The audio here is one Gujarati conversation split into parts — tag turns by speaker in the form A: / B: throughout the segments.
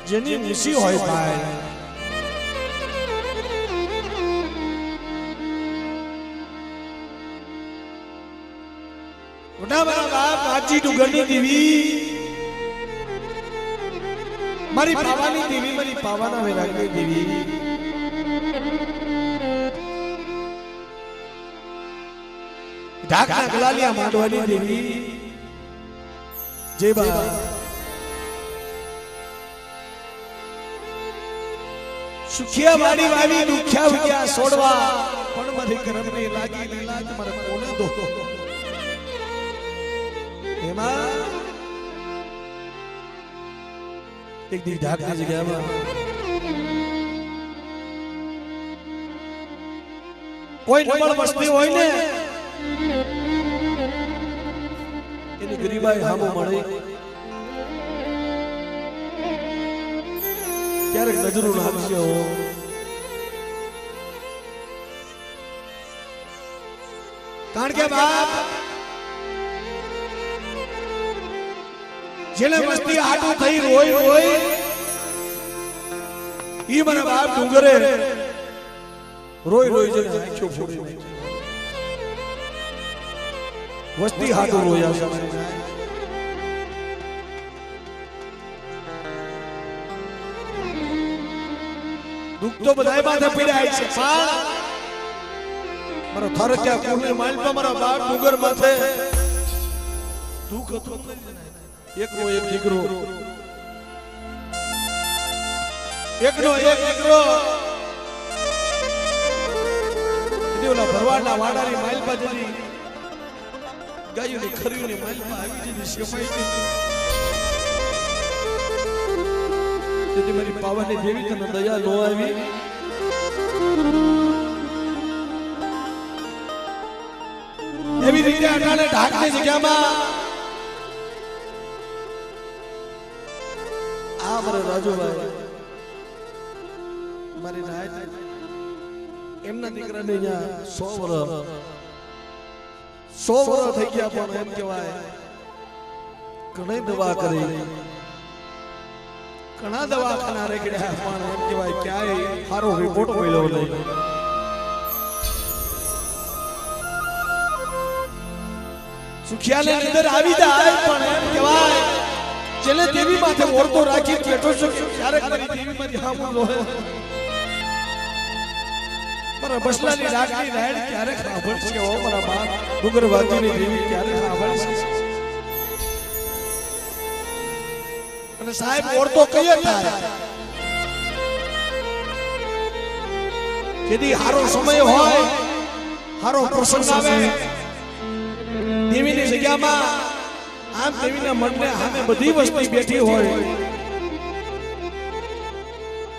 A: જેની નિશી હોય ભાઈ મોટા મારા બાપ આજી ડુગરની દેવી મારી પાવાની દેવી મારી પાવાના વૈરાગની દેવી ઢાકના ગલાલિયા માંડવાની દેવી જય બા સુખિયા વાડી વાવી દુખ્યા ઉગ્યા છોડવા પણ મારી કરમની લાગી લીલા તમારે કોને દો એમાં એક દી ઢાકની જગ્યામાં કોઈ નબળ વસ્તી હોય ને એની ગરીબાઈ હામો મળે ક્યારેક નજરો નાખશે હો કારણ કે બાપ જેને વસ્તી આટું થઈ રોય રોય ઈ મને બાપ ડુંગરે રોય રોય જેને આંખો ફોડી વસ્તી હાટું રોયા છે દુઃખ તો બધાય માથે પીડાય છે મારો થર ક્યાં કોને માલપા મારા બાપ ડુંગર માથે દુઃખ હતું એકનો એક દીકરો એકનો એક દીકરો ઓલા ભરવાડના વાડાની માલપા જતી ગાયોની ખરીની માલપા આવી જતી શેમાઈ ગઈ તેથી મારી પાવાની દેવી તને દયા નો આવી એવી રીતે અટાણે ઢાકની જગ્યામાં આ મારા રાજુભાઈ મારી નાયત એમના દીકરાને અહીંયા 100 વર્ષ થઈ ગયા પણ એમ કહેવાય ઘણી દવા કરી ઘણા દવાખાના રેગડ્યા પણ એમ કહેવાય ક્યાંય સારો રિપોર્ટ મળ્યો નહીં સુખિયાને અંદર આવી જાય પણ એમ કહેવાય જેને દેવી માથે ઓરતો રાખી બેઠો છે ક્યારેક મારી દેવી મારી સામુ જોહે મારા બસલાની ડાકની રાયડ ક્યારેક સાંભળશે ઓ મારા બાપ ડુંગર વાજીની દેવી ક્યારેક સાંભળશે અને સાહેબ ઓરતો કઈ થાય જેથી હારો સમય હોય હારો પ્રસંગ આવે દેવીની જગ્યામાં આમ દેવીના મનને સામે બધી વસ્તી બેઠી હોય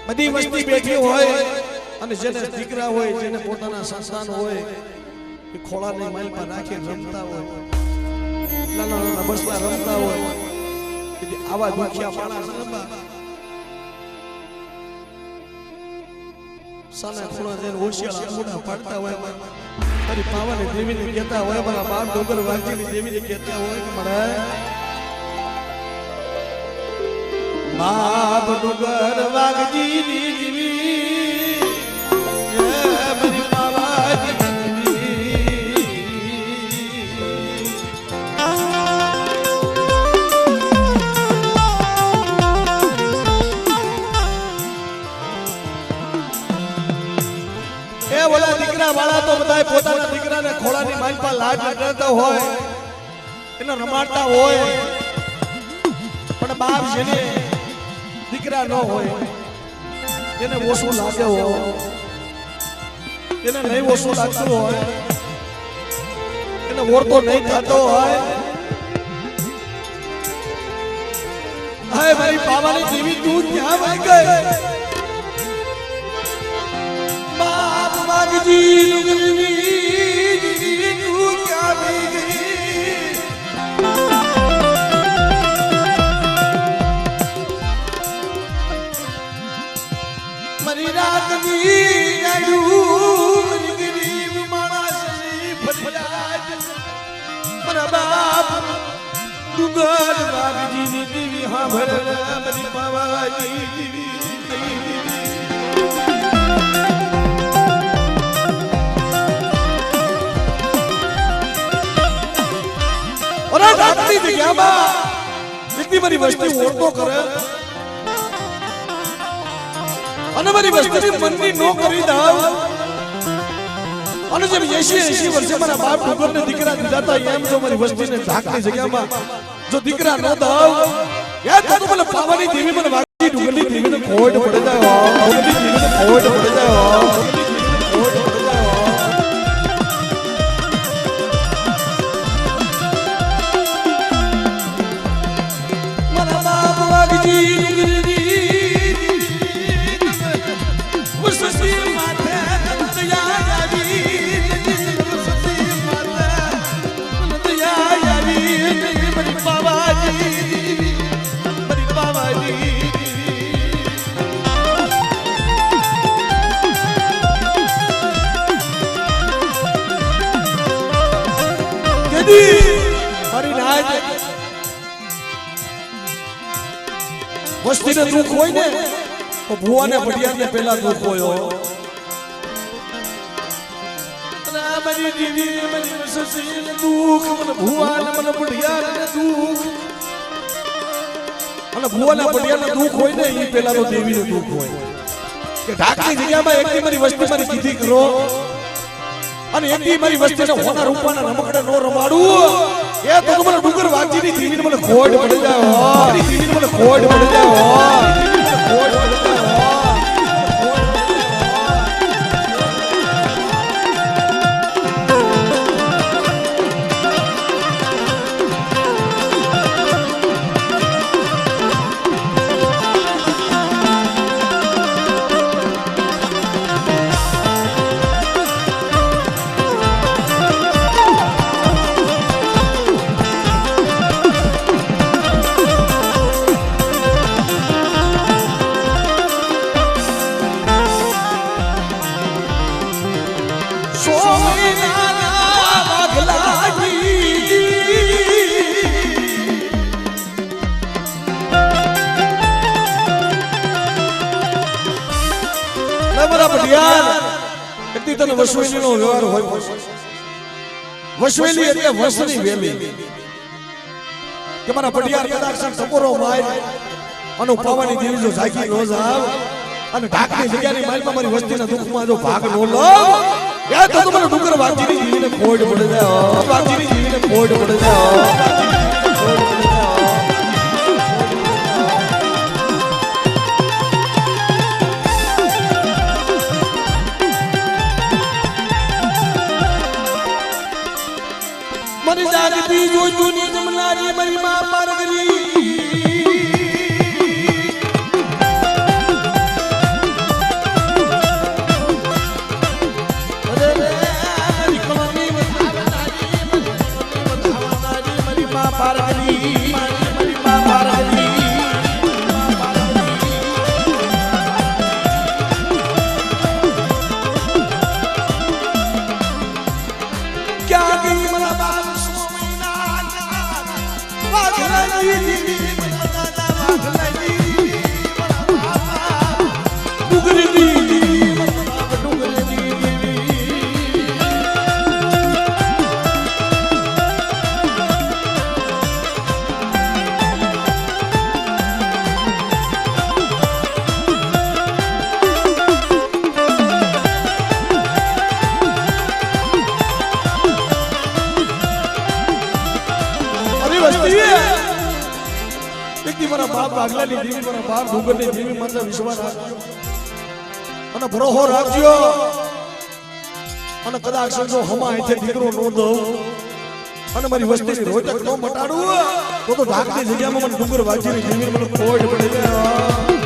A: બધી વસ્તી બેઠી હોય અને જેને દીકરા હોય જેને પોતાના સંતાન હોય એ ખોળાની માલમાં રાખી રમતા હોય નાના નાના બસલા રમતા હોય આવા દુખિયા માણસ સાના ખૂણા જઈને હોશિયાર આંગુડા પાડતા હોય મારી પાવાની દેવીને કહેતા હોય મારા બાપ ડુંગર વાંચીની દેવીને કહેતા હોય કે મારા બાપ ડુંગર વાઘજીની દેવી મારી પાવાની ઓલા દીકરા વાળા તો બધા પોતાના દીકરાને ખોળાની માલપા લાડ લગાડતા હોય એને રમાડતા હોય પણ બાપ જેને દીકરા ન હોય એને ઓછું લાગે હોય એને નહીં ઓછું લાગતું હોય એને ઓરતો નહીં થતો હોય હાય મારી પાવાની દેવી તું ક્યાં વહી ગઈ વાઘજી ડુંગરની તું ક્યાં વહી ગઈ મારી રાતની મારી ગરીબ માણસની ફરિયાદ મારા બાપ ડુંગર વાઘજીની દેવી હાંભળ મારી પાવાની દેવી ઓરા રાતની જગ્યામાં એટલી મારી વસ્તી ઓળખો કરે અને મારી વસ્તીની મનની નો કરી દાવ અને જેમ 80 વર્ષે મારા બાપ ડુંગરને દીકરા દીધા હતા એમ જો મારી વસ્તીને ઢાકની જગ્યામાં જો દીકરા ન દાવ યાદ તો મને પાવાની દેવી મને વાગી ડુંગરની દેવીને કોડ પડી જાય ડુંગરની દેવીને કોડ પડી જાય મારા બાપ વાગી ડુંગરની મારી નાજ વસ્તીને દુઃખ હોય ને તો ભુવાને ભડિયાને પહેલા દુઃખ હોય મારી દીદી મારી વસસીને દુઃખ મને ભુવાને મને ભડિયાને દુઃખ અને ભુવાને ભડિયાને દુઃખ હોય ને એ પહેલા તો દેવીને દુઃખ હોય કે ઢાકની જગ્યામાં એકની મારી વસ્તી મારી કીધી કરો અને એથી મારી વસ્તીને હોના રૂપાના રમકડે નો રમાડું એ તો મને ડુંગર વાગજીની દેવીને મને ખોડ પડી જાય મારી દેવીને મને ખોડ પડી જાય ખોડ પડી વસવેલીનો વ્યવહાર હોય વસવેલી એટલે વસની વેલી કે મારા પડિયાર કદાચ ટકોરો માર અને પાવાની દેવી જો જાગી નો જાવ અને ઢાકની જગ્યાની માલમાં મારી વસ્તીના દુઃખમાં જો ભાગ નો લો યાદ તો મને ડુંગર વાગજીની દેવીને ખોડ પડી જાય વાગજીની દેવીને ખોડ પડી જાય મરી જાગતી જો જૂની જમનારી મારી માં પારગરી મારી માં પારગરી મારી માં પારગરી ક્યાં ગઈ મારા બાપ મારા બાપ આગલાની દેવી મારા બાપ ડુંગરની દેવી માતા વિશ્વાસ રાખજો અને ભરોહો રાખજો અને કદાચ સમજો હમા અહીંથી દીકરો નો દઉં અને મારી વસ્તીની રોટક નો મટાડું તો ઢાકની જગ્યામાં મને ડુંગર વાજીની દેવી મને ખોડ પડી જાય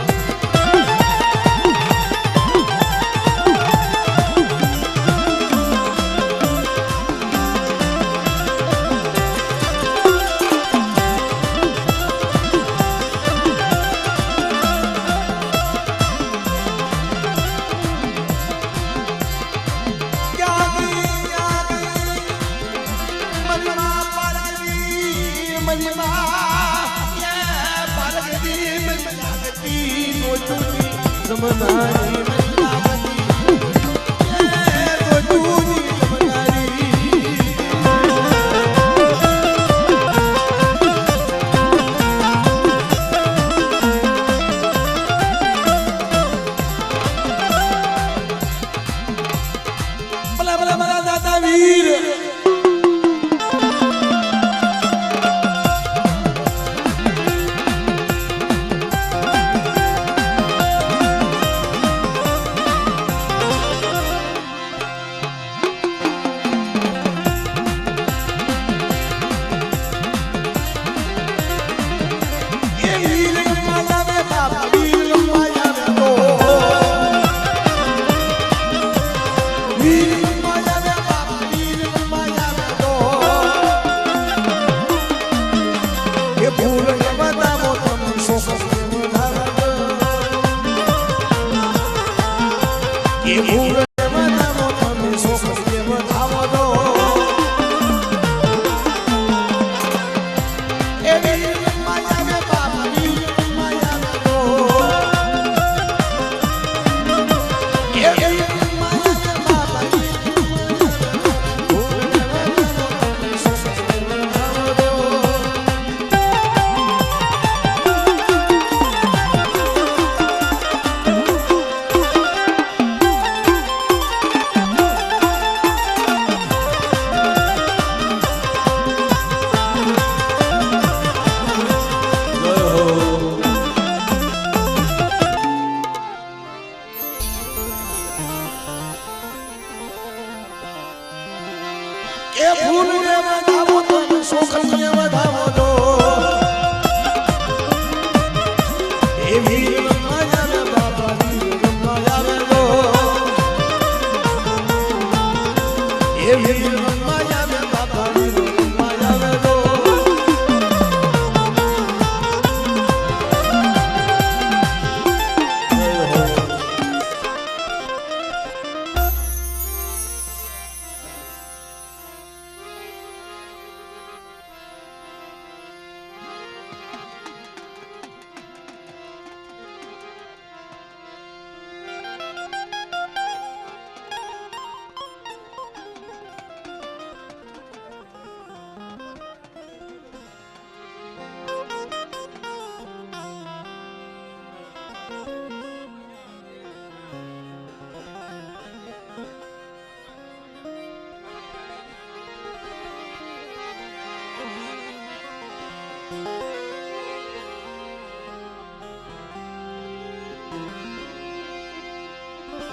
A: Mama. લાગતી ગોટુની જમનારી મને લાગતી એ ગોટુની જમનારી ભલા ભલા મારા દાદા વીર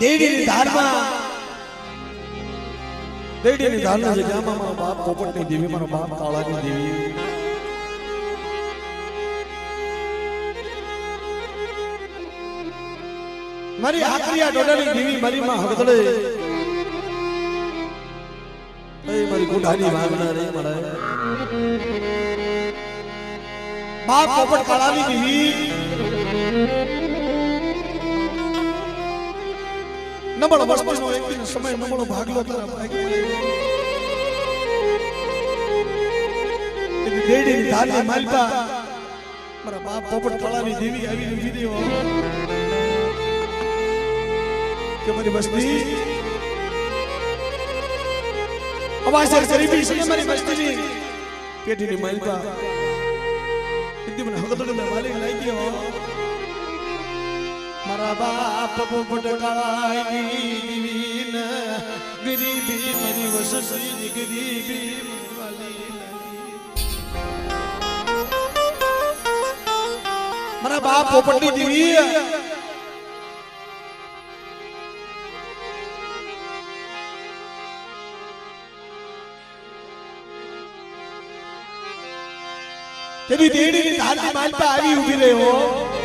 A: દેડીની ધારમાં દેડીની ધારના જગ્યામાં મારો બાપ પોપટની દેવી મારો બાપ કાળાની દેવી મારી આકરિયા ડોડાની દેવી મારી માં હગદડે એ મારી ગુઢાની વાગના રે મારા બાપ પોપટ કાળાની દેવી નબળો વસ્તુનો એક દિન સમય નબળો ભાગલો તારા ભાગ દેડીની ધારની માલપા મારા બાપ પોપટ કાળાની દેવી આવીને ઊભી રહ્યો કે મારી વસ્તી અવાજ ગરીબી છે મારી વસ્તીની પેટીની માલપા એકદી મને હગદડો મે વાલી લાગી ગયો મારા બાપ પોપટ કાળાની દીવીન ગરીબી મારી વસતી ગરીબી વાલી મારા બાપ પોપટની દેવી તેની દેડીની ધારની માલપા આવી ઊભી રહ્યો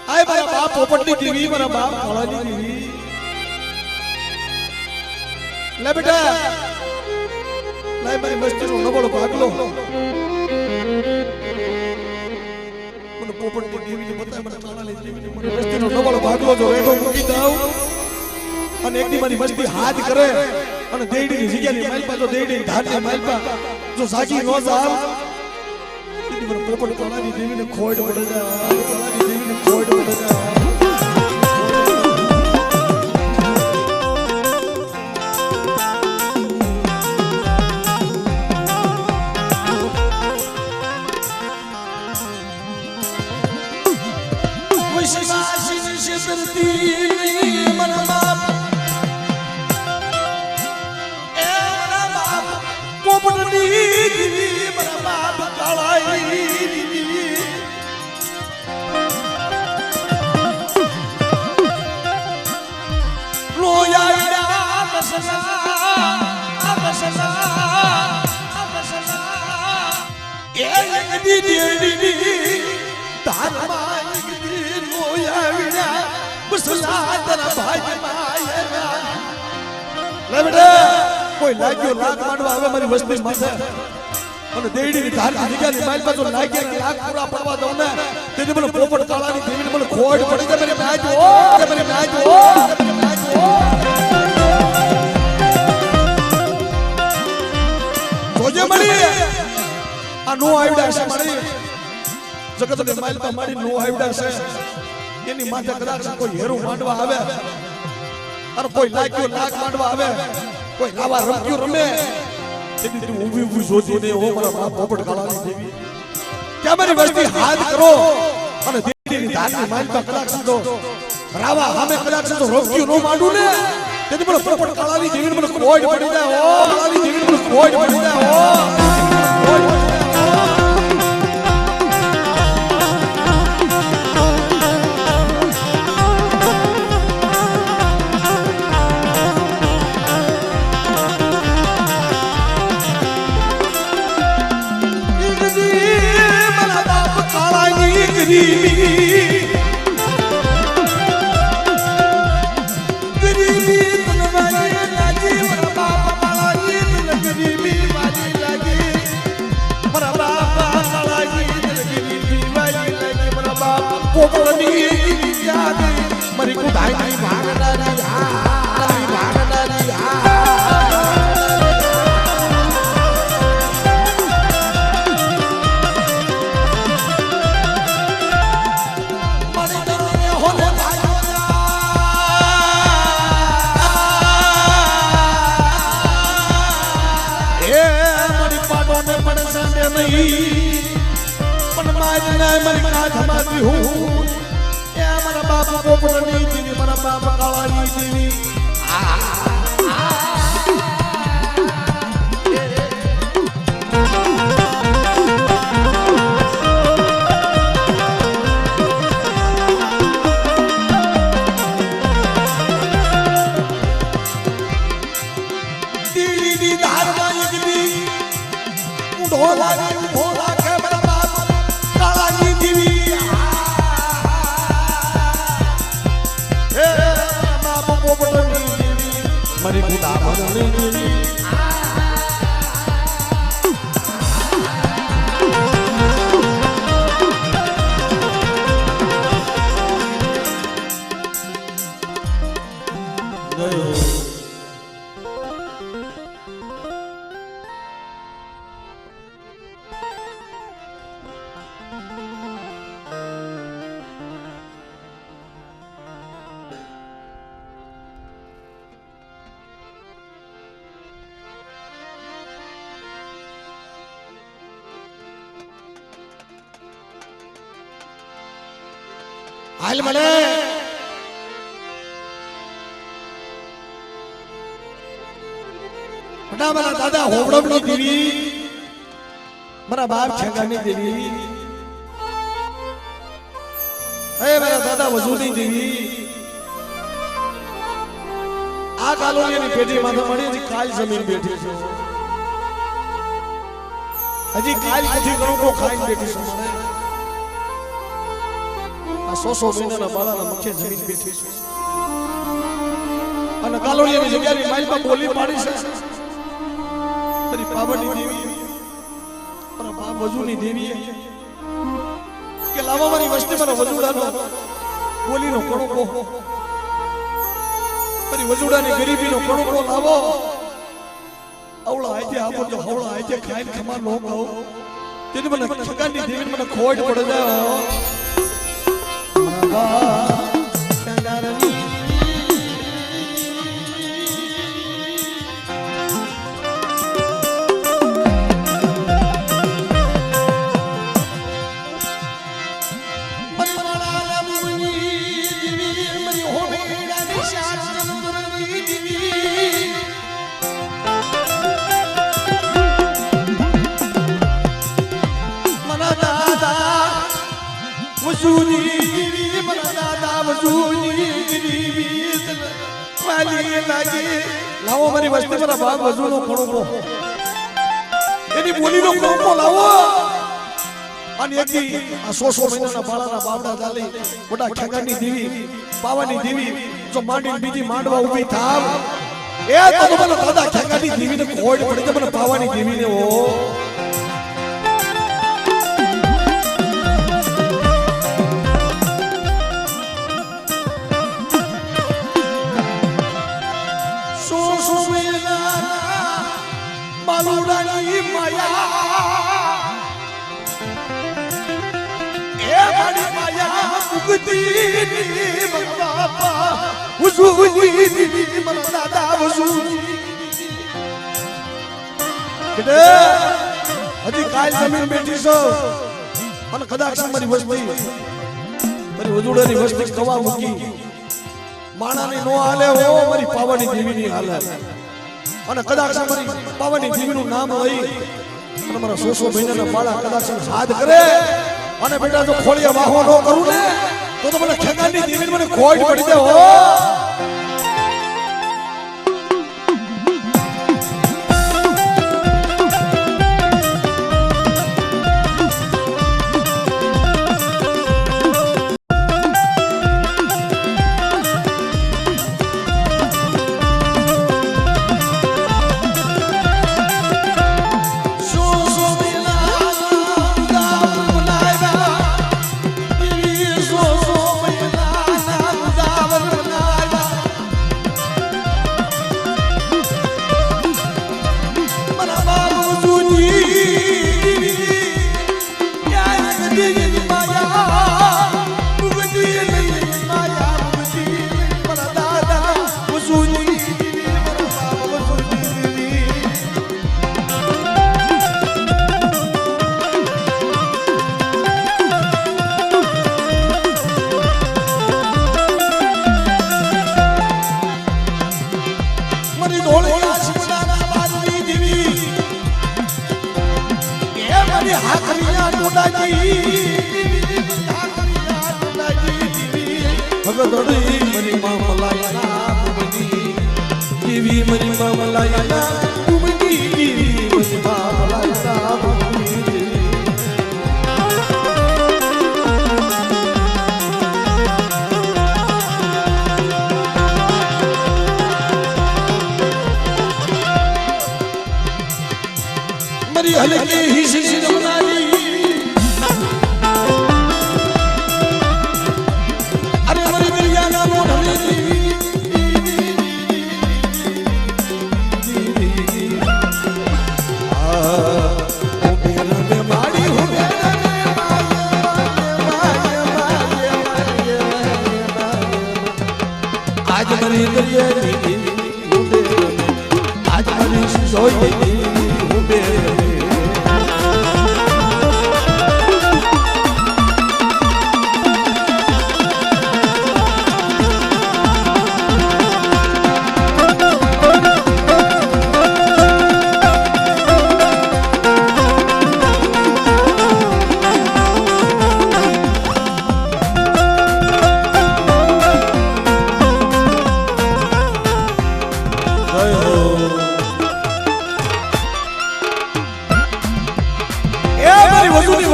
A: આય મારા બાપ પોપટની દેવી મારા બાપ કાળાની દેવી લે બેટા લે મારી મસ્તીનો નબળો ભાગલો મને પોપટની દેવીને બતાય મને કાળાની દેવીને મને મસ્તીનો નબળો ભાગલો જો રેડો મૂકી દઉં અને એકદી મારી મસ્તી હાથ કરે અને દેડીની જગ્યાની માલપા તો દેડીની ધારની માલપા જો જાગી નો જાવ તેથી મને પોપટ કાળાની દેવીને ખોડ પડે જા કાળાની દેવીને ખોડ પડે જા કોઈ લાગ્યો લાખ માંડવા આવે મારી વસ્તી માથે અને દેડીની ધારની જગ્યાની માઇલ પાછો લાગ્યા લાખ પૂરા પડવા દઉં ને તેથી મને પોપટ કાળાની દેવીને મને ખોડ પડી જાય મને મેચ ઓ મને મેચ ઓ જોજે મળી આ નો આવડા છે મળી જગતને માઇલ પર મારી નો આવડા છે એની માથે કદાચ કોઈ હેરું માંડવા આવે અને કોઈ લાગ્યો લાખ માંડવા આવે કોઈ લાવા રમ્યું રમે તેથી તું ઊભી ઊભી જોતી ને હો મારા બાપ પોપટ કાળાની દેવી કે મારી વસ્તી હાથ કરો અને દેવીની ધારની માનતા કદાચ તો રાવા સામે કદાચ તો રમ્યું નો માંડું ને તેથી મને પોપટ કાળાની દેવીને મને ખોડ પડી જાય ઓ કાળાની દેવીને મને ખોડ પડી જાય ઓ મારી કુદાઈ ભાગનારી પણ મારી કાઢમાંથી હું મારા બાપ પોપટની દેવી મારા બાપ કાળાની દેવી દેવીની ધારમાં એકની ઢોલા ઢોલા કે મારા બાપ કાળાની દેવી મારી ગુદામની દેવી હાલ મળે મારા દાદા હોબળમની દેવી મારા બાપ છેગાની દેવી હે મારા દાદા વજૂની દેવી આ કાલોનીની પેઢી માથે મળી હજી કાલ જમીન બેઠી છે હજી કાલ કથી કરું કો ખાઈને બેઠી છે આ 100 મહિનાના બાળાના મુખ્ય જમીન બેઠી છે અને કાલોડીની જગ્યાની માઇલમાં બોલી પાડી છે તારી પાવરની દેવી પર બાપ વજૂની દેવી કે લાવા મારી વસ્તી મારા વજૂડાનો બોલીનો કણકો મારી વજૂડાની ગરીબીનો કણકો લાવો અવળા આઈજે આપો જો હવળા આઈજે ખાઈને ખમા નો ખાઓ તેની મને ખગાની દેવીને મને ખોટ પડે જાય લાવો મારી વસ્તી પર ભાગ વજૂનો ખણો એની બોલીનો ખણો લાવો અને એકદી આ 100 મહિનાના બાળાના બાવડા ચાલી મોટા ખેગાની દેવી પાવાની દેવી જો માંડીને બીજી માંડવા ઊભી થાવ એ તો મને દાદા ખેગાની દેવીને કોડ પડી તો મને પાવાની દેવીને ઓ માલુડાની માયા એ મારી માયા મુક્તિ બાપા હુઝુરી મન દાદા હુઝુરી કે હજી કાલ જમીન બેઠી છો અને કદાચ મારી વસ્તી મારી વજુડાની વસ્તી કવા મૂકી માણાની નો હાલે હો મારી પાવાની દેવીની હાલે અને કદાચ મારી પાવાની દેવીનું નામ લઈ અને મારા 100 મહિનાના બાળા કદાચ હાથ કરે અને બેટા જો ખોળિયા વાહો ન કરું ને તો મને ખેગાની દેવીને મને ખોટ પડી દે હો ભગતડી મરી મામલાયા તુમની દેવી મરી મામલાયા તુમની દેવી મરી મામલાયા તુમની મરી હલકે હી શિશિર બનાવી आज मरी दरिया आज मरी सोई उबे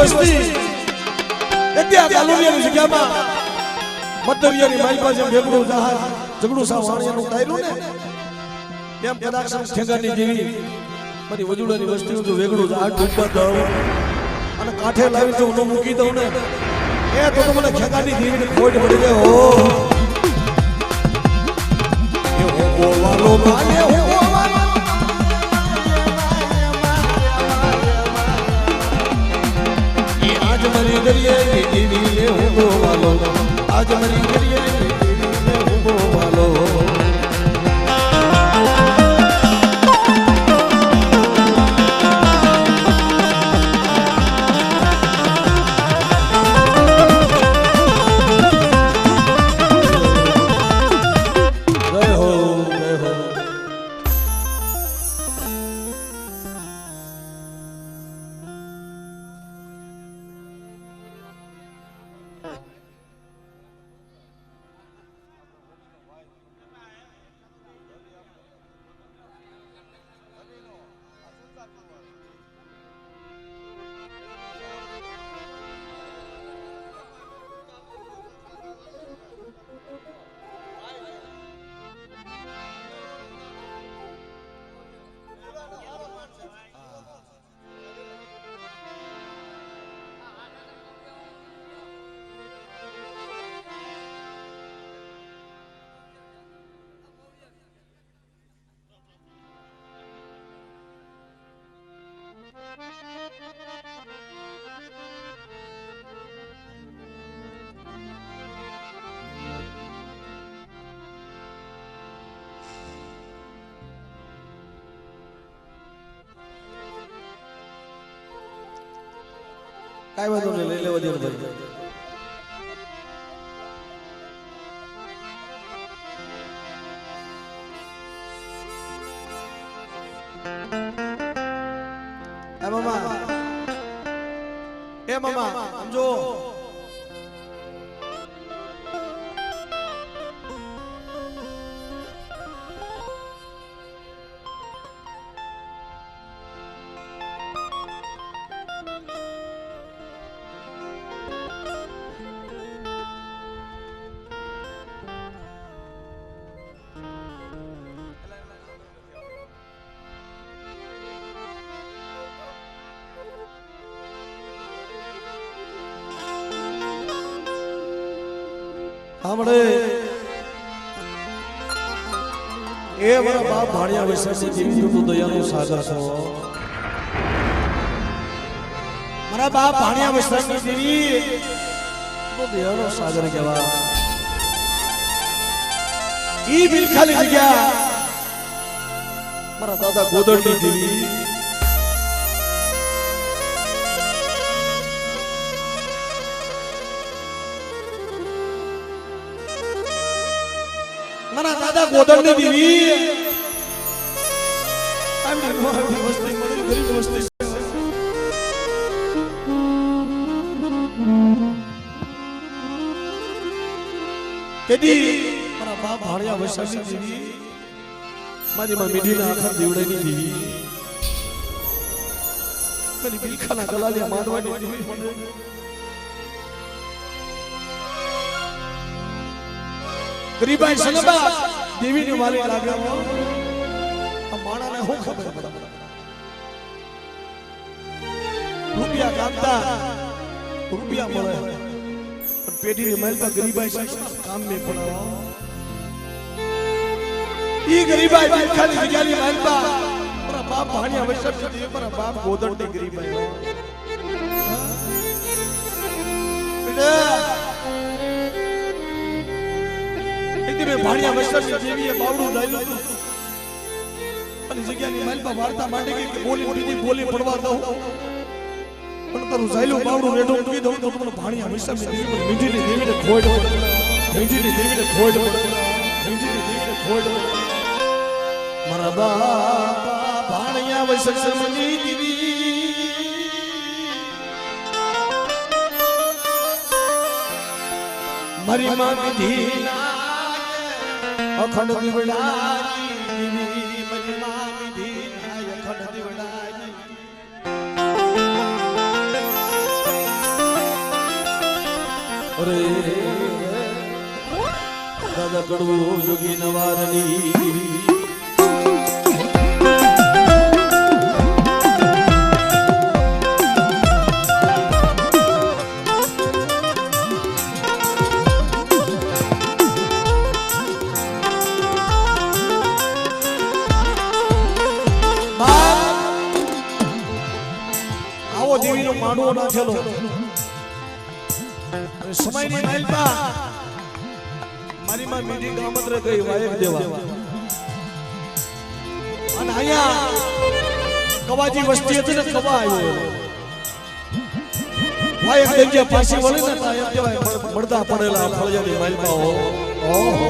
A: વસ્તી એકદા કાલોનિયાની જગ્યામાં મતદરિયાની માઈ પાસે ભેગડું જહાજ ઝઘડું સા વાણિયાનું ટાયરું ને એમ કદાચ ખેગાની જેવી મારી વજુડાની વસ્તીનું જો વેગડું જહાજ ડૂબવા દઉં અને કાંઠે લાવી જો નો મૂકી દઉં ને એ તો મને ખેગાની દેવીને ખોટ પડી જાય હો એ હો બોવાલો માને હો બોવાલો દરિયે દેવીને ઊંઘો વાલો આજ મરી દરિયે દેવીને ઊંઘો વાલો કાઈ વાંધો નહીં લઈ લેવા દેવું ભાઈ એ મામા સમજો સાંભળે એ મારા બાપ ભાણિયા વૈશાખી જીવી તો દયાનો સાગર છો મારા બાપ ભાણિયા વૈશાખી જીવી તો દયાનો સાગર કહેવા ઈ બિલ ખાલી જગ્યા મારા દાદા ગોદડની જીવી મારા દાદા ગોદડની દીવી આમની મોહની વસ્તી મળી ગરીબ વસ્તી તેદી મારા બાપ ભાણિયા વૈશાખી દીવી મારી માં મીઠીના આખર દીવડાની દીવી મારી બિલખાના ગલાલિયા માંડવાની દીવી મને ગરીબાઈ સનબા દેવીની વાલી લાગ્યો આ માણાને હું ખબર રૂપિયા કામતા રૂપિયા મળે પણ પેઢીની માલ પર ગરીબાઈ કામ મે પડાવો ઈ ગરીબાઈ ખાલી જગ્યાની માલ પર મારા બાપ ભાણિયા વૈશાખી દેવ મારા બાપ ગોદડની ગરીબાઈ મેં ભાણિયા વૈશાખી દેવીએ બાવડું ડાલ્યું અને જગ્યાની માલપા વાર્તા માંડી કે બોલી બીજી બોલી પડવા દઉં પણ તારું ઝાયલું બાવડું રેડો મૂકી દઉં તો તમને ભાણિયા વૈશાખી દેવી પર મીઠીની દેવીને ખોડ મીઠીની દેવીને ખોડ મીઠીની દેવીને ખોડ મારા બાપા ભાણિયા વૈશાખી દેવી મારી માં મીઠીના અખંડ દીવડાજી દીવી મનમાં વિધી નાય અખંડ દીવડાજી અરે દાદા કડવો જોગી નવારની દેવીનો માંડવો નાખેલો અને સમયની માલપા મારી માં મીઠી ગામત્રે ગઈ વાયક દેવા અને અહીંયા કવાજી વસ્તી હતી ને કવા આવ્યો વાયક દેજે પાછી વળી ને તા એમ કહેવાય મળતા પડેલા ફળિયાની માલપા ઓહો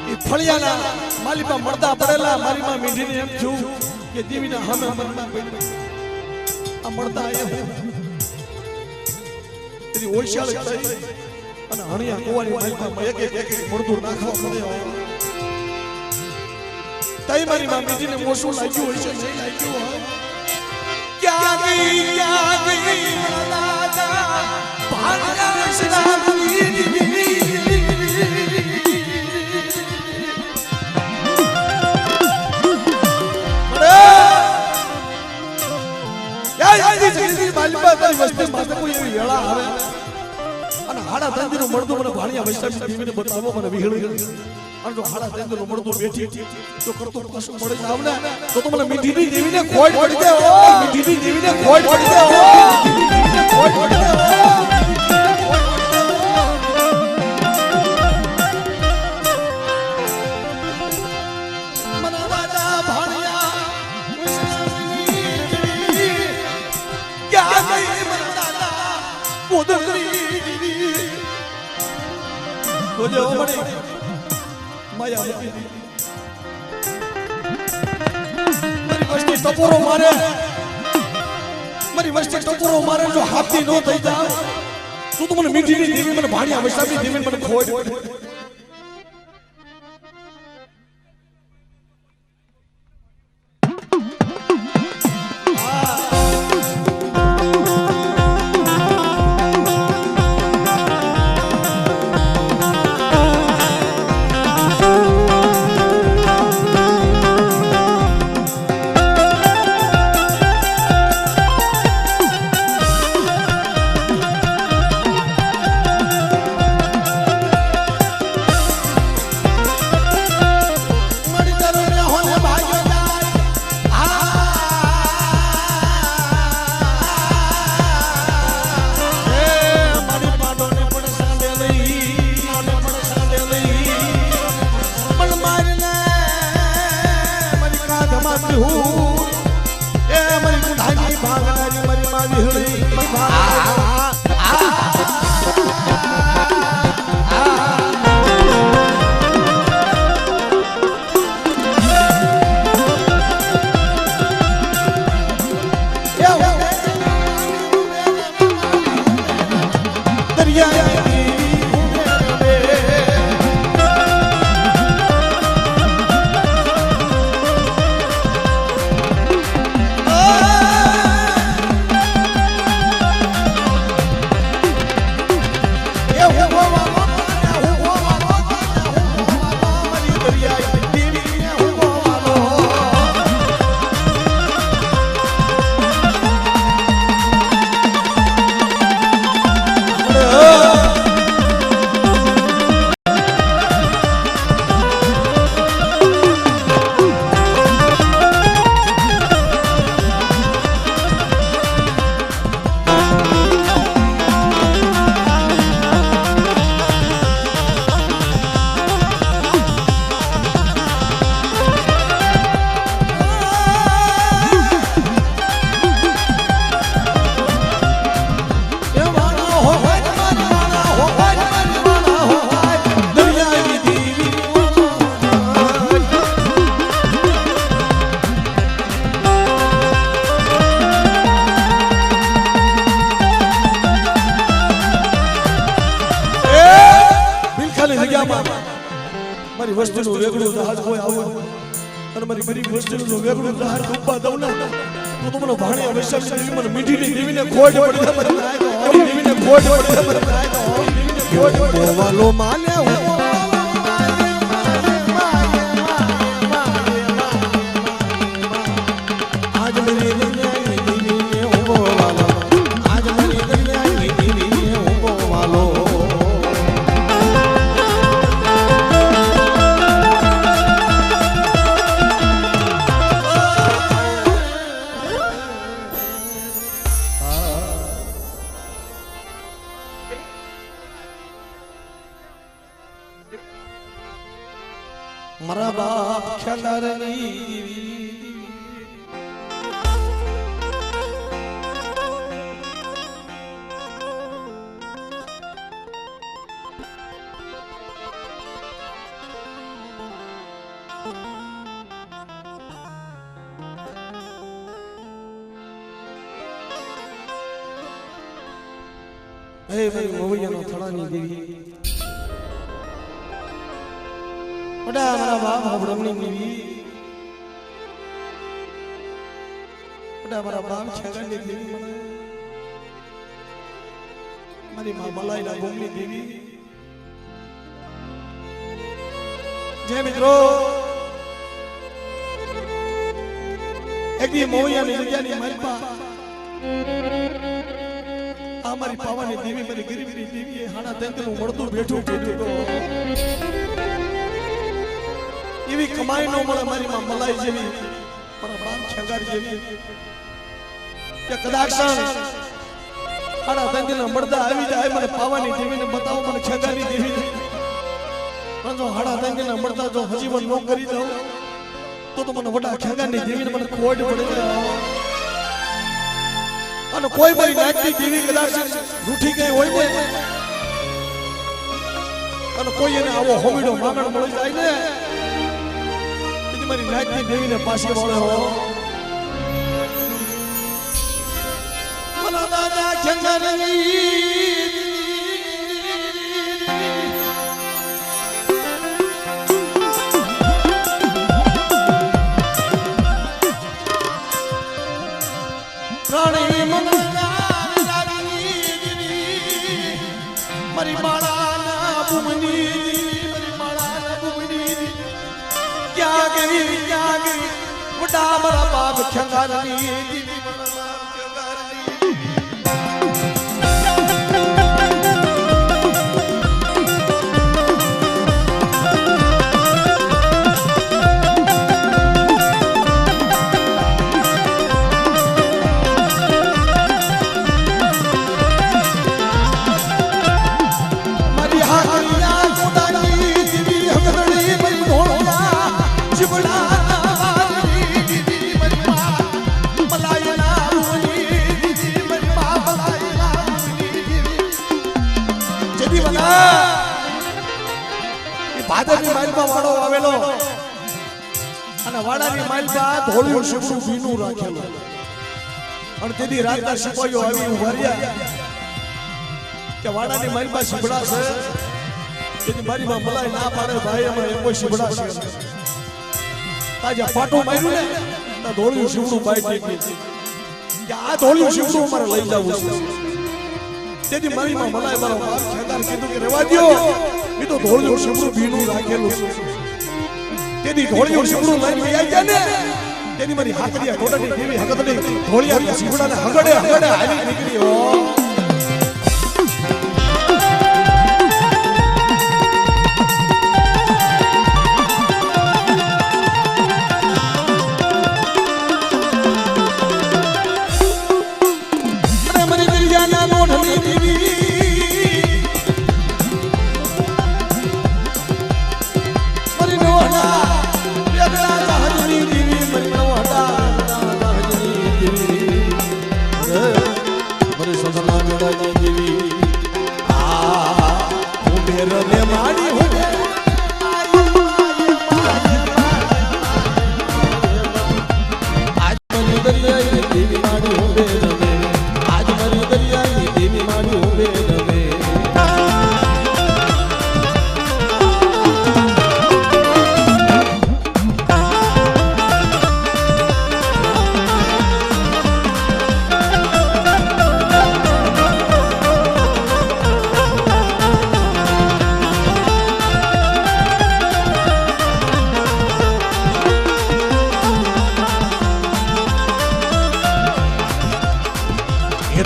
A: ઈ ફળિયાના માલપા મળતા પડેલા મારી માં મીઠીને એમ થયું કે દેવીના સામે મનમાં પડી આ મળતા આયા તેની ઓળશાળ થઈ અને હણિયા કુવાની માલપા એક એક મળતું નાખવા પડ્યો તઈ મારી માં મીઠીને મોસું લાગ્યું હોય છે નહીં લાગ્યું હોય ક્યાં ગઈ દાદા ભાગ્યા શ્રાવણી વસ્તી માથે કોઈ એવી વેળા આવે અને હાડા તંદીનું મળતું મને ભાણિયા વૈષ્ણવ દેવીને બતાવો મને વિહળી અને જો હાડા તંદીનું મળતું બેઠી તો કરતો પાછું મળે જાવ ને તો મને મીઠીની દેવીને ખોટ પડી દે ઓ મીઠીની દેવીને ખોટ પડી દે ઓ ખોટ પડી દે મારી વસ્તી ટપોરો મારે જો હાથી નો થઈ જાય તું તો મને મીઠીની દેવી મને ભાણિયા વૈષ્ણવની દેવી મને ખોટ મારી વસ્તીનું વેગળું જહાજ કોઈ આવું અને મારી ગરીબ વસ્તીનું વેગળું જહાજ ડૂબવા દઉં ને તો મને ભાણિયા વૈષ્ણવ મને મીઠીની દેવીને ખોટ પડી દેવીને ખોટ પડી બોવાલો માને આજ મેરી દુનિયા દેવીને બોવાલો આજ મેરી દુનિયા દેવીને બોવાલો મારા બાપ ખ્યાલારની હે ભાઈ મોવિયાનો થડાની દેવી ઓડા મારા બાપ હબડમની દેવી ઓડા મારા બાપ છગનની દેવી મને મારી માં મલાઈના ગોમની દેવી જય મિત્રો એકદી મોવિયાની જગ્યાની માલપા મારી પાવાની દેવી મારી ગરીબની દેવી હાડા તેંતનું મળતું બેઠું બેઠું એવી કમાઈ નો મળે મારી માં મલાઈ જેવી પણ બાપ છંગાર જેવી કે કદાચ હાડા તેંતના મળતા આવી જાય મને પાવાની દેવીને બતાવો મને છંગારી દેવી પણ જો હાડા તેંતના મળતા જો હજીવન નો કરી દઉં તો મને વડા છંગારની દેવીને મને ખોટ પડે અને કોઈ મારી નાચતી દેવી કદાચ રૂઠી ગઈ હોય ને અને કોઈ એને આવો હોમીડો માગણ મળી જાય ને એટલે મારી નાચતી દેવીને પાછી વળે હો મના દાદા જંગલની મારી માળાના બુમની ક્યાં ગઈ વડા મારા બાપ ખંગારની ભાદરની માલપા વાળો આવેલો અને વાડાની માલપા ધોળિયું શીપડું ભીનું રાખેલું અને તેથી રાતના સિપાહીઓ આવી ઉભાર્યા કે વાડાની માલપા શીપડા છે તેથી મારી માં મલાઈ ના પાડે ભાઈ એમાં એમ કોઈ શીપડા છે તાજા પાટું માર્યું ને તો ધોળિયું શીપડું બાઈ નીકળી કે આ ધોળિયું શીપડું મારે લઈ જવું છે તેથી મારી માં મલાઈ મારો બાપ ખેદાર કીધું કે રહેવા દ્યો એ તો ધોળિયું શીપડું ભીનું રાખેલું છે તેથી ધોળિયું શીપડું લઈને લઈ આવ્યા ને તેની મારી હાકડિયા ટોટાની દેવી હકતની ધોળિયા શીપડાને હગડે હગડે હાલી નીકળી હો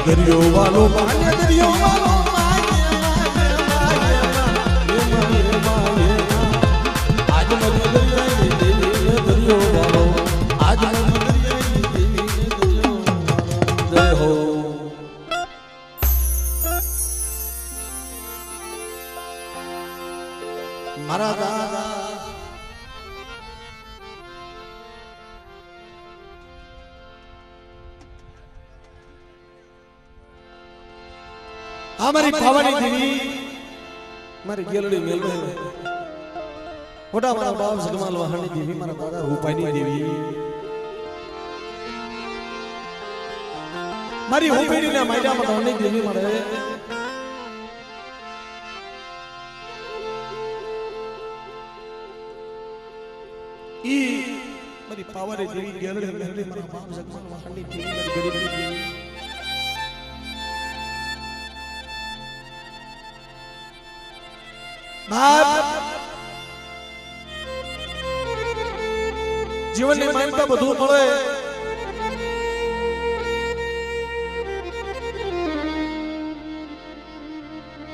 A: દરિયો વાલો માન્ય દરિયો વાલો આજ મને દરિયાની દેવીને દરિયો વાલો આજ મને દરિયાની દેવીને દરિયો જય હો મારા દાદા આ મારી પાવાની દેવી મારી ગેલડી મેલવે મોટા મારા બાપ સગમાલ વાહની દેવી મારા દાદા રૂપાઈની દેવી મારી હોપેડીના માયડામાં ધોની દેવી મળે ઈ મારી પાવરે દેવી ગેલડી મેલવે મારા બાપ સગમાલ વાહની દેવી મારી ગરીબની દેવી જીવનની માનતા બધું મળે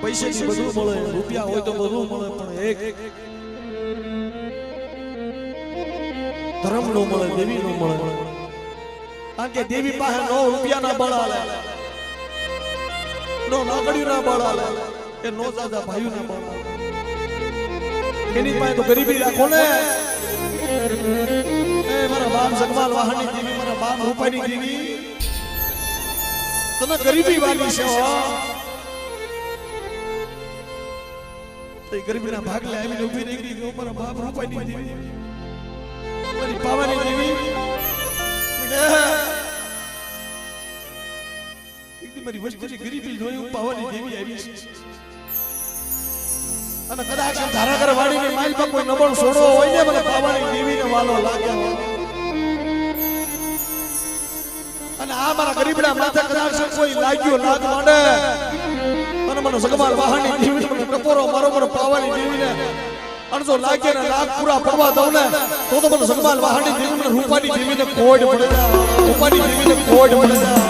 A: પૈસાથી બધું મળે રૂપિયા હોય તો બધું મળે પણ એક ધર્મ નો મળે દેવી નો મળે કારણ કે દેવી પાસે નો રૂપિયા ના બળ આલે નો નાગડિયું ના બળ આલે કે નો દાદા ભાઈઓ ના બળ આલે એની પાસે તો ગરીબી રાખો ને એ મારા બાપ સગમાલ વાહની દેવી મારા બાપ રૂપાની દેવી તને ગરીબી વાગી છે તો ગરીબીના ભાગલે આવીને ઊભી રહી ગઈ મારા બાપ રૂપાની દેવી મારી પાવાની દેવી એકદમ મારી વસ્તુની ગરીબી જોઈ હું પાવાની દેવી આવી છે અને કદાચ ધારાગર વાડીની માલમાં કોઈ નબળ છોડો હોય ને મને પાવાની દેવીને વાલો લાગ્યો અને આ મારા ગરીબડા માથે કદાચ કોઈ લાગ્યો લાગ માંડે અને મને સગમાલ વાહની દેવી મને ટપોરો મારો મને પાવાની દેવીને અને જો લાગે ને લાગ પૂરા પડવા દઉં ને તો મને સગમાલ વાહની દેવી મને રૂપાની દેવીને કોડ પડે રૂપાની દેવીને કોડ પડે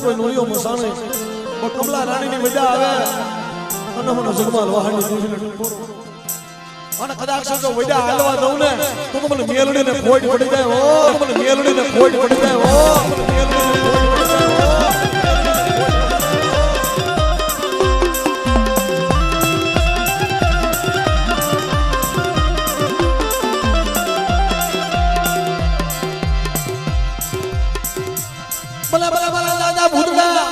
A: કોઈ નોળીઓ મસાણે કોઈ કમલા રાણીની મજા આવે અને મને સગમાલ વાહની દેવીને ટપોરો અને કદાચ જો વડા હાલવા દઉં ને તો મને મેલડીને ખોટ પડી જાય મને મેલડીને ખોટ પડી જાય મને મેલડીને ખોટ પડી જાય બલા બલા દાદા ભૂતડા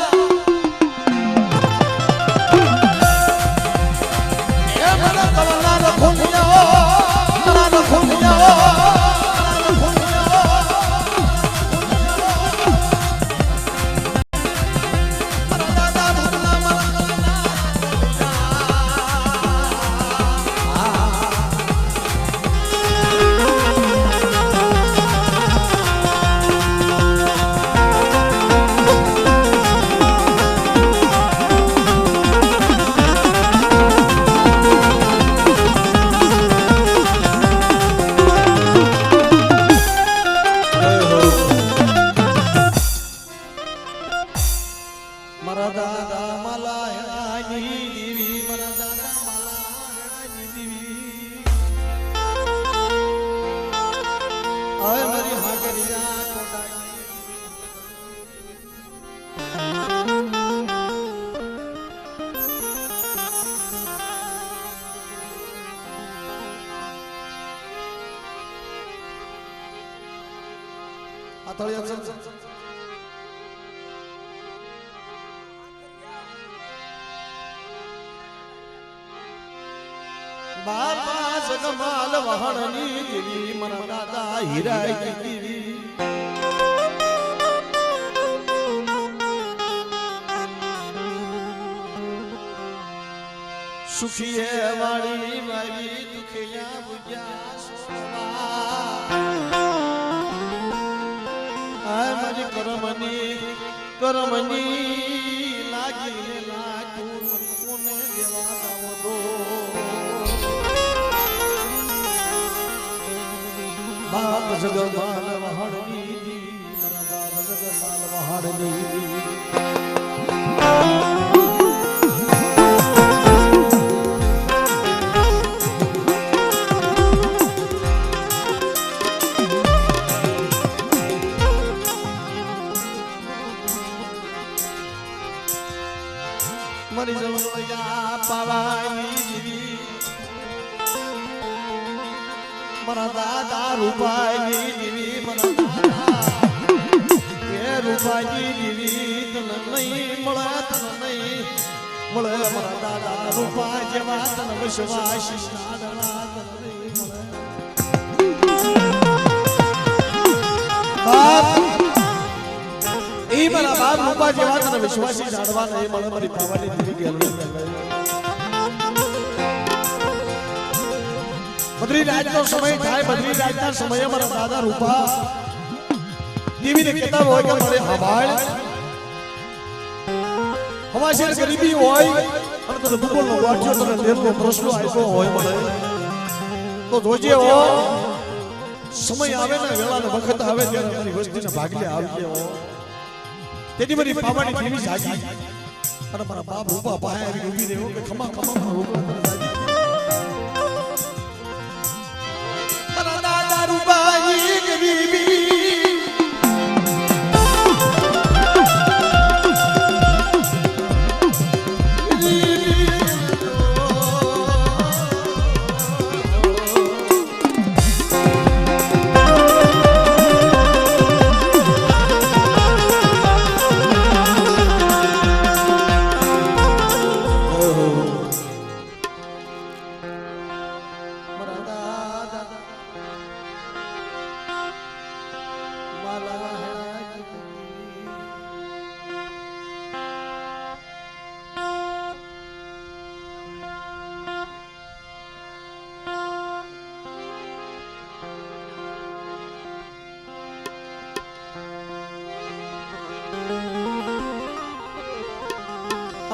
A: એ મને કવલા નો ખોંડિયા તળિયા છે બાપા જગમાલ વહાણની દેવી મારા દાદા હીરાઈ દેવી સુખીએ વાળી મારી દુખિયા બુજ્યા સોવા આ મારી કરમની લાગીને લાગું કોને દેવા દાવો દો બાપ જગમાલ વહાણની મારા બાપ જગમાલ વહાણની મારી જવૈયા પાવાની જીવી મારા દાદા રૂપાઈ જીવી મારા દાદા એ રૂપાઈ જીવી તને નહીં મળે મારા દાદા રૂપા જેવા તને વિશ્વાસ સાધવા તને નહીં મળે બાપ ઈ મારા બાપ રૂપા જેવા તને વિશ્વાસી જાણવા નહીં મળે મારી પાવાની દીવી ગેલરી બદ્રી રાજનો સમય થાય બદ્રી રાજના સમયે મારા દાદા રૂપા દીવીને કહેતા હોય કે મારે હવાળ હવાશેર ગરીબી હોય અને તને ભૂગોળનો વાંચ્યો તને લેરનો પ્રશ્ન આપ્યો હોય મને તો જોજે હો સમય આવે ને વેળાનો વખત આવે ત્યારે મારી વસ્તીને ભાગલે આવજે હો તેની મારી પાવાની દેવી જાગી અને મારા બાપ રૂપા પાસે આવી ઊભી રહ્યો કે ખમા રૂપા મારા દાદા રૂપાઈ ગરીબી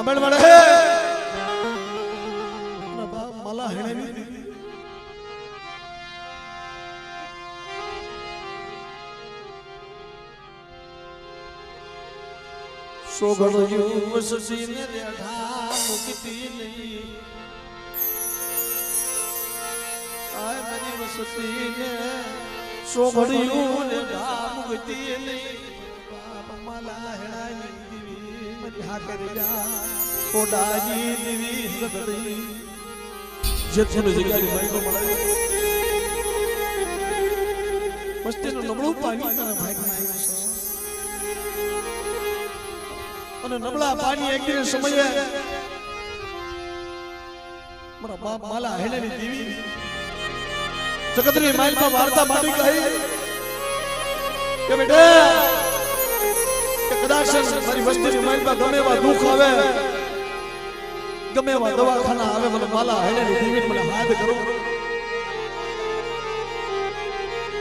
A: અમણ મળે હે બાપ માલા હેણેની સોગળ્યું વસસીને રેઢા મુકતી નહીં આય મારી વસસીને સોગળ્યું રેઢા મુકતી નહીં બાપ માલા હેણાની દીવી મરી હા કરી જા કોડાજી દીવી સગડી જેતની જગ્યાની માઈકો મળે મસ્તીનું નબળું પાણી તારા ભાગમાં આવ્યું છે અને નબળા પાણી એક સમયે મારા બાપ માલા હેણેની દેવી જગતની માલમાં વાર્તા માંડી કહી કે બેટા કે કદાચ મારી વસ્તીની માલમાં ગમે એવા દુઃખ આવે ગમે એવા દવાખાના આવે મને માલા હેણેની દેવી મને હાથ કરો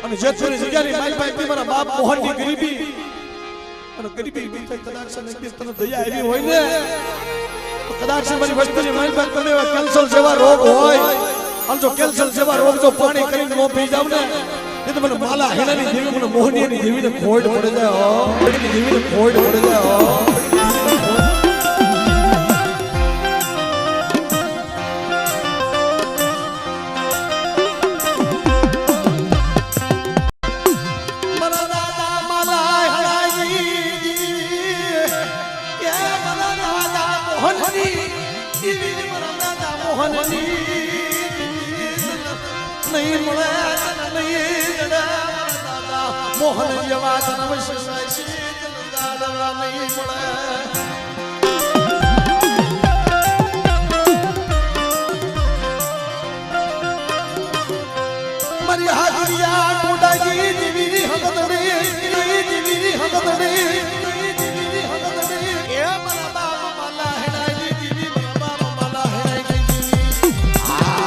A: અને જેતની જગ્યાની માલમાં મારા બાપ મોહનની ગરીબી અને ગરીબી કદાચ તને દયા આવી હોય ને કદાચ મારી વસ્તુની માલમાં તમે એવા કેન્સર જેવા રોગ હોય અને જો કેન્સર જેવા રોગ જો પાણી કરીને નો પી જાવ ને એ તો મને માલા હેણાની દેવી મને મોહનીની દેવીને ખોડ પડે જાય દેવીને ખોડ પડે જાય નહીં મળે નહીં દાદા મોહન જેવા જન્મ શિવાય શીતલ દાડવા નહીં મળે મારી હાજરિયા મોડાજી દેવી હંગદડી દેવી હંગદડી એ મારા બાપ માલા હેડાઈ દેવી મારા બાપ માલા હેડાઈ દેવી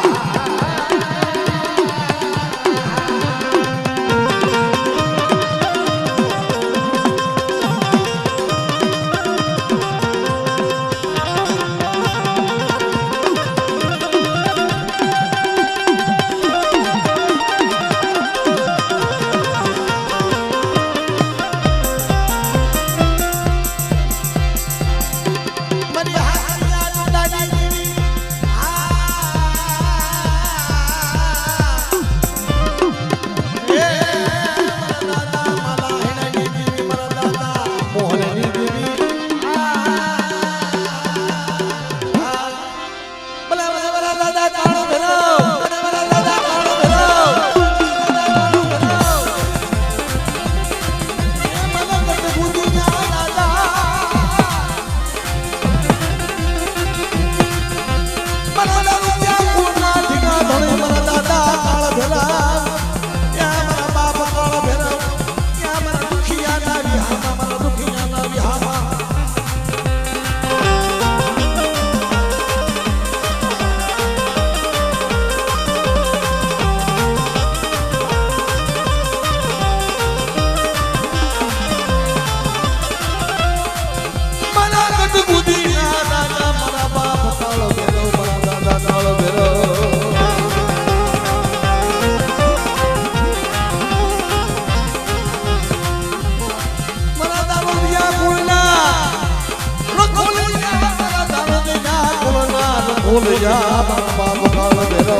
A: ભૂલ જા બાપ કાળ બેરો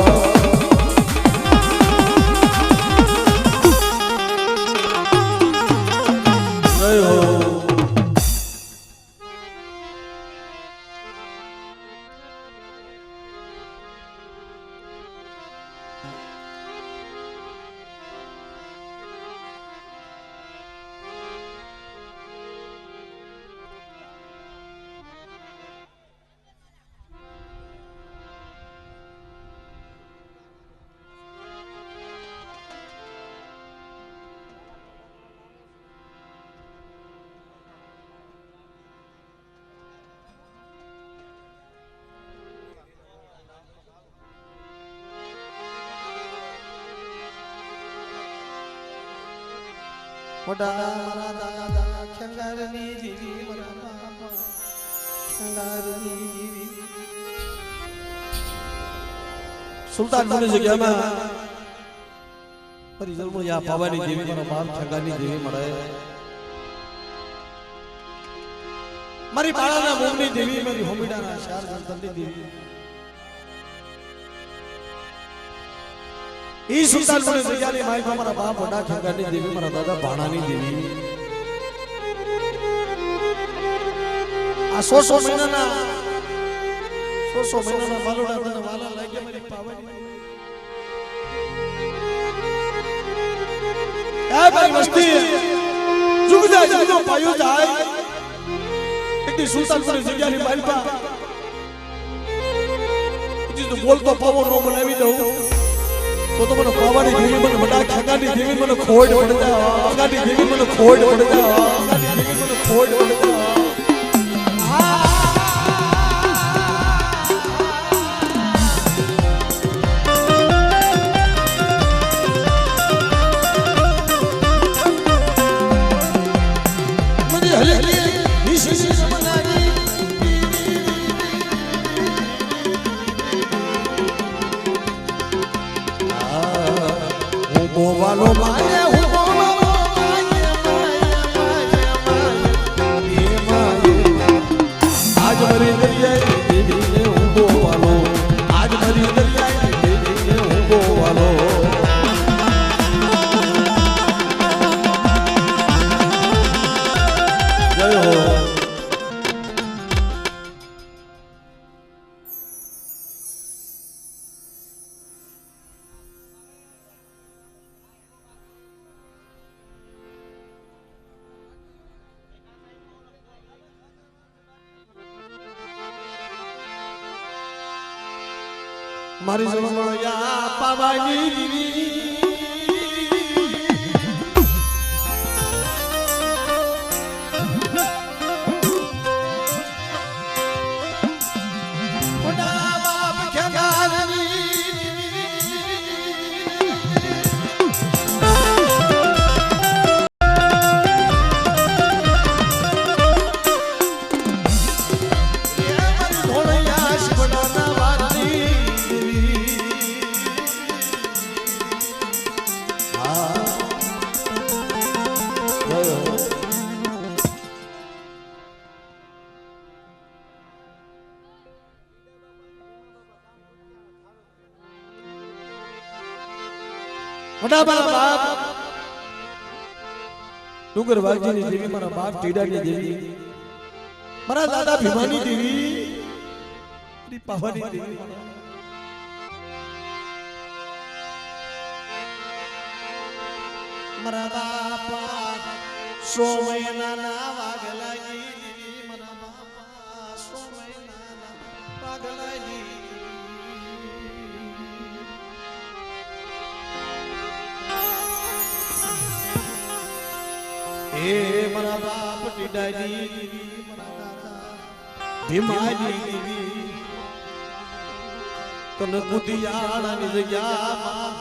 A: મોટા મારા દાદા ખેંગારની જીવી મારા બાપા ખેંગારની જીવી સુલતાનપુરની જગ્યામાં પરિજનમાં યા પાવાની દેવી મારા બાપ ખેંગારની દેવી મળે મારી બાળાના મોમની દેવી મારી હોમીડાના ચાર સંતની દેવી ઈ સુલતાનપુરની જગ્યાની માઈ મારા બાપ વડા ખેંગારની દેવી મારા દાદા ભાણાની દેવી આ 100 મહિનાના માલોડા તને વાલા લાગે મારી પાવાની એ ભાઈ મસ્તી જુગજા જુગજો પાયો જાય એટલી સુલતાનપુરની જગ્યાની માઈ પા જી તો બોલતો પાવો નો બનાવી દઉં તો મને પાવાની દેવી મને વડા ખેંગાની દેવી મને ખોડ પડતા ખેંગાની દેવી મને ખોડ પડતા ખેંગાની દેવી મને ખોડ પડતા મને હલે નિશી સમનારી બોવાલો માને હું બોવાલો આજ મરી દરિયાએ દેવીને હું બોવાલો આજ મરી દરિયાએ દેવીને હું બોવાલો જય હો મારી જમણિયા પાવાની દીવી મોટા બાપ ડુંગર વાલજીની દેવી મારા બાપ ટીડાની દેવી મારા દાદા ભીમાની દેવી પાવાની દેવી મારા બાપા સોમયના વાગલાજી દેવી મારા બાપા સોમયના વાગલાજી हे मरा बाप टीडाजी मरा दादा भीमाजी तन कुदियाणा ની જગ્યામાં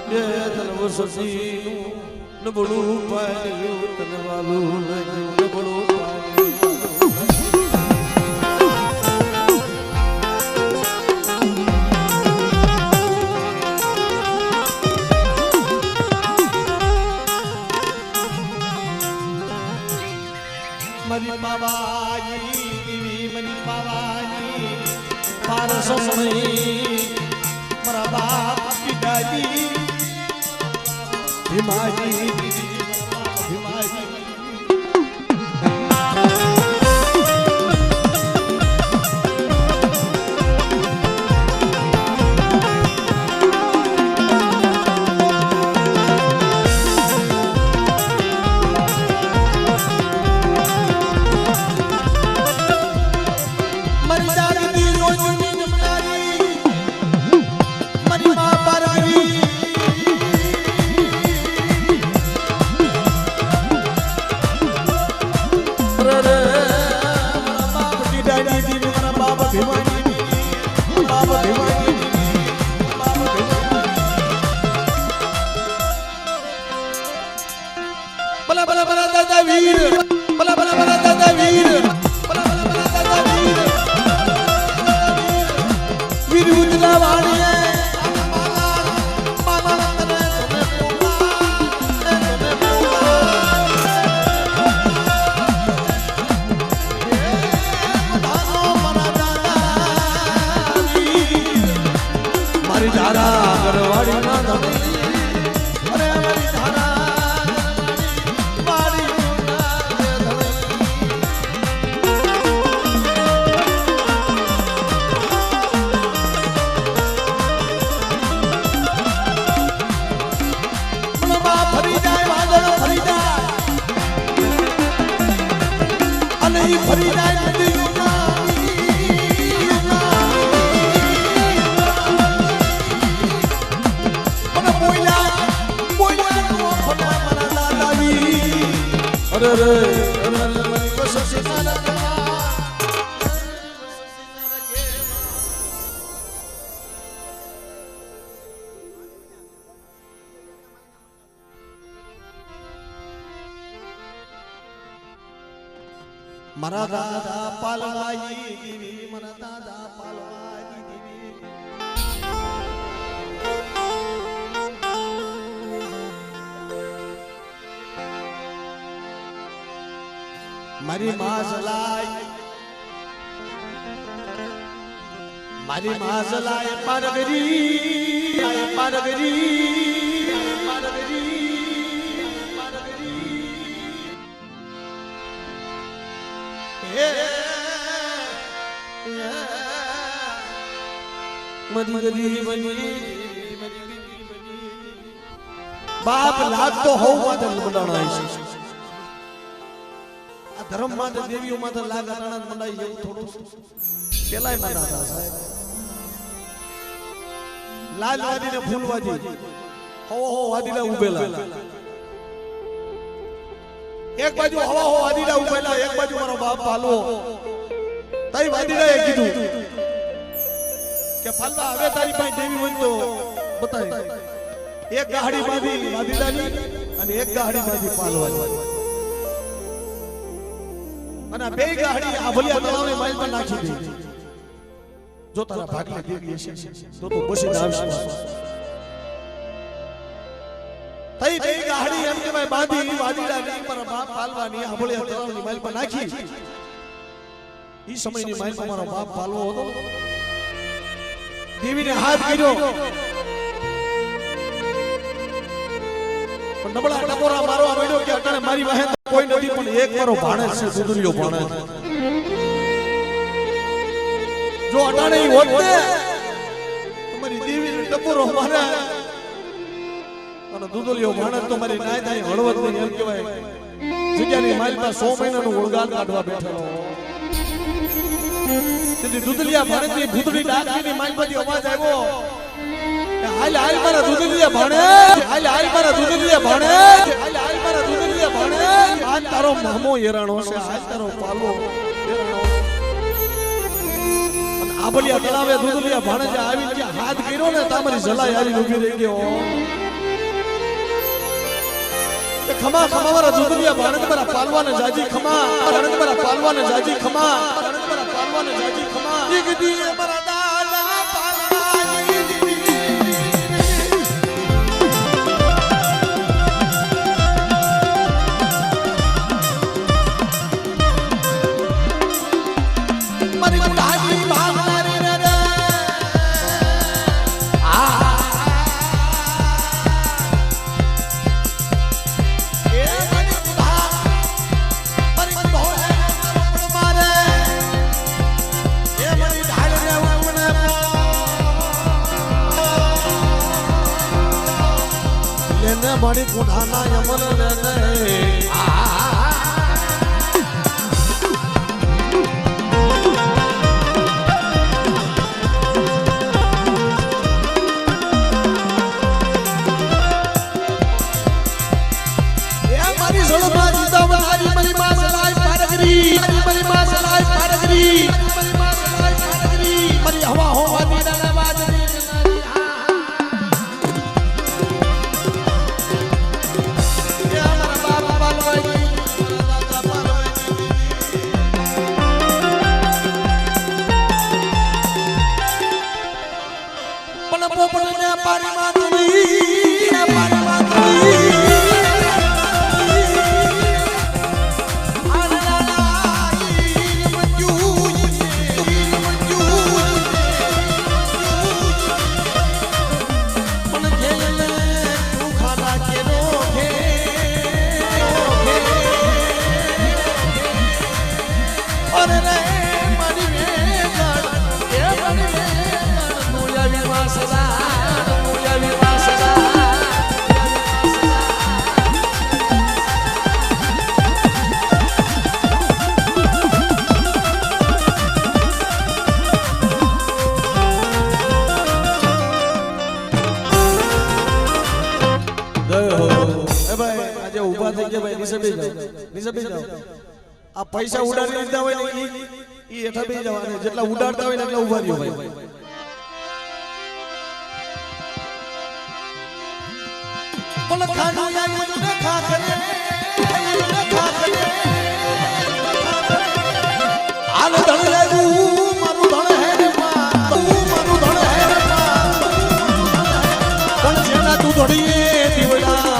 A: જે ધનવસી નબળું પાડ્યું તન વાલું નબળું मरी बाबाजी देवी मरी बाबाजी पारस में मरा बाप पिताजी भीमाजी भीमाजी मरा दादा पालवाई देवी मरा दादा पालवाई देवी मारी माँ जलाई पारगरी पारगरी पारगरी मरी गली बनी बाप लाग तो हो माते मंडाणा है आ धर्म माते देवीओ माते लाग मंडाई એવું થોડું પેલાય મંડાતા સાહેબ લાલ વાદી ને ફૂલ વાદી હો વાદીલા ઉભેલા એક બાજુ હવા હો વાદીલા ઉભેલા એક બાજુ મારો બાપ પાલવો તઈ વાદીલાએ કીધું કે પાલવા હવે તારી પાસે દેવી હોય તો બતાય એક ગાડી બાંધી વાદીલાની અને એક ગાડી બાંધી પાલવાની અને બે ગાડી આ ભલિયા તળાવની માઇલમાં નાખી દે જો તારા ભાગને દેવી હશે તો બસી આવશે તઈ બે ગાડી એમ કે ભાઈ બાંધી વાદીલાની પર બાપ પાલવાની આ ભલિયા તળાવની માઇલમાં નાખી ઈ સમયની માઇલમાં મારો બાપ પાલવો હતો દેવીને હાથ કર્યો પણ નબળા ટકોરા મારવા માંડ્યો કે અટાણે મારી વાહે કોઈ નથી પણ એક મારો ભાણેજ છે સુદુરિયો ભાણેજ જો અટાણે ઈ હોત ને તમારી દેવીને ટકોરો મારે અને દુદુલિયો ભાણેજ તો મારી નાય થાય હળવદ નહીં એમ કહેવાય જગ્યાની માલમાં 100 મહિનાનું ઓળગાન કાઢવા બેઠેલો તેથી દુદલિયા ભાણેજની ભૂતડી ડાકીની માલમાંથી અવાજ આવ્યો હાલ હાલ મારા દુદલિયા ભાણેજ હાલ હાલ મારા દુદલિયા ભાણેજ હાલ હાલ મારા દુદલિયા ભાણેજ આ તારો મામો હેરાણો છે આ તારો પાલો હેરાણો અને આબલિયા તળાવે દુદલિયા ભાણેજે આવી કે હાથ કર્યો ને તમારી જલાઈ આવી ઊભી રહી ગયો ખમા ખમા મારા દુદલિયા ભાણેજ મારા પાલવાને જાજી ખમા ભાણેજ મારા પાલવાને જાજી ખમા ભાણેજ મારા પાલવાને જાજી ખમા દીકરી મારા દાદા પાલવાની મારી ગુનાના યમન ને મારી સોળમાં જીતા મારી મારી માં સલાઈ પારગરી મારી માં સલાઈ પારગરી મારી હવા હોવાની ના વાજરી આ પૈસા ઉડાડી લીધા હોય ને ઈ હેઠા બેસી જવાના જેટલા ઉડાડતા હોય ને એટલા ઉભા રહ્યો ભાઈ બોલ ખાનું યાર મને ખા કરે આલ ધણ લાગું મારું ધણ હે રે માં તું મારું ધણ હે રે માં પણ જેના તું ધડીએ દીવડા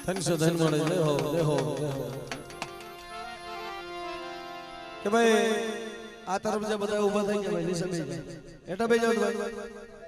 A: ધનસો ધન મળે જય હો જય હો કે ભાઈ આ તરફ જે બધા ઊભા થઈ ગયા ભાઈ નીચે બેસી જાય એટા બેસી જાવ ભાઈ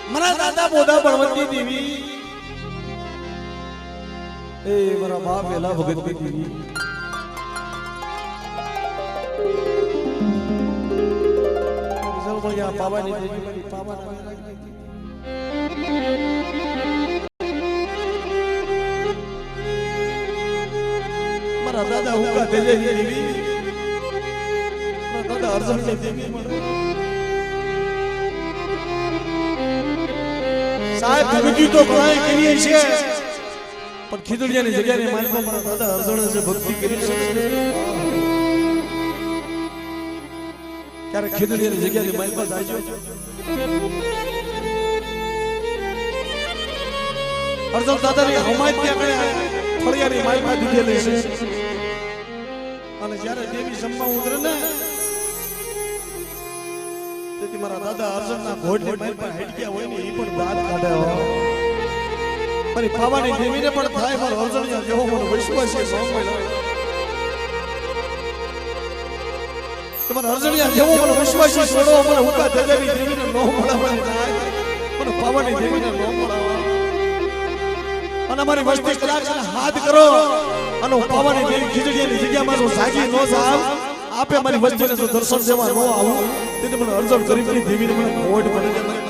A: મારા દાદા બોધા બળવંતી દેવી એ મારા બાપ વેલા ભગત દેવી ચલ બોલ્યા પાવાની દેવી મારી પાવા નામે રાખી મારા દાદા હુકા દેજે દેવી મારા દાદા અર્જુન દેવી સાહેબ ભક્તિ તો ઘણાય કરી છે પણ ખીજડીયાની જગ્યાએ માનવા મારા દાદા અર્જુન છે ભક્તિ કરી છે ક્યારે ખીજડીયાની જગ્યાએ માનવા જાય છે અર્જુન દાદાની હમાયત ત્યાં ફળિયાની માલમાં દીધેલી છે અને જ્યારે દેવી જમવા ઉતરે ને તેથી મારા દાદા અર્જુનના ઘોડની માલ પર હેડ ગયા હોય ને એ પણ દાંત કાઢે મારી પાવાની દેવીને પણ થાય મારો અર્જુન જેવો મને વિશ્વાસ છે તમારા અર્જુનિયા જેવો મને વિશ્વાસ છે છોડો મને હુકા દેવી દેવીને નો મળવાની થાય મને પાવાની દેવીને નો મળવા અને મારી વસ્તી કલાક હાથ કરો અને પાવાની દેવી ખીજડીયાની જગ્યામાં જો જાગી નો જાવ આપે મારી વસ્તીને જો દર્શન દેવા નો આવું તેથી મને અર્જુન ગરીબની દેવીને મને ખોટ પડે છે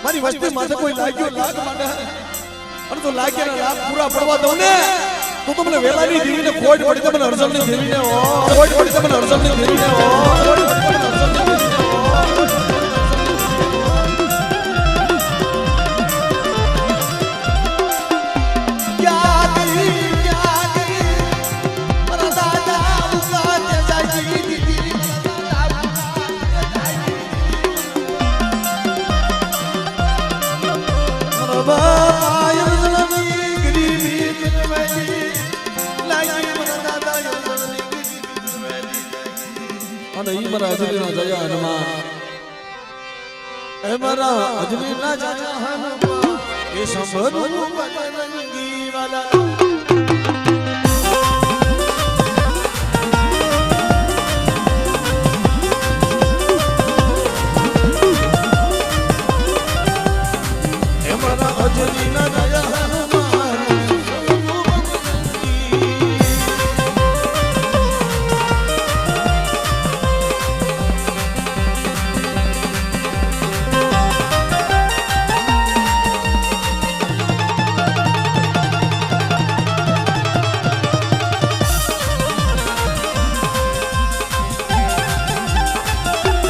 A: મારી વસ્તી માથે કોઈ લાગ્યો લાગ માટે અને તો લાગ્યાના લાભ પૂરા પડવા દઉં ને તો તમને વેલાની દેવીને ખોટ પડી તમને અર્જુનની દેવીને ખોટ પડી તમને અર્જુનની દેવીને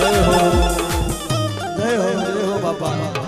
A: જય હો બાપા.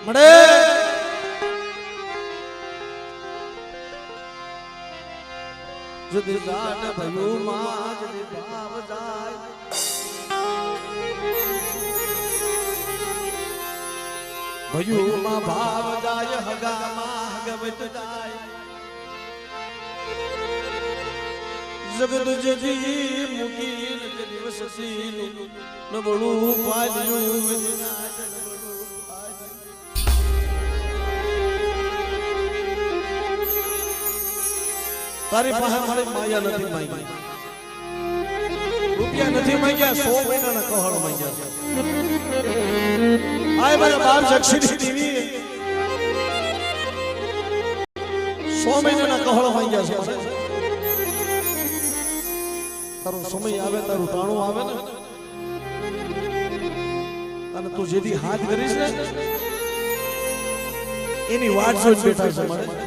A: મળે જુદી જાન ભયું માં જુદી ભાવ જાય ભયું માં ભાવ જાય હગા માં હગવત જાય જગત જજી મુકીન દિવસ સીલ નબળું પાલ્યું વિના તારી પાસે મારી માયા નથી માંગી રૂપિયા નથી માંગ્યા 100 મહિનાના કહળ માંગ્યા આય મારા બાપ જક્ષીની દેવી 100 મહિનાના કહળ માંગ્યા છે તારો સમય આવે તારું ટાણું આવે ને અને તું જેથી હાથ કરીશ ને એની વાટ જોઈને બેઠા છે મારે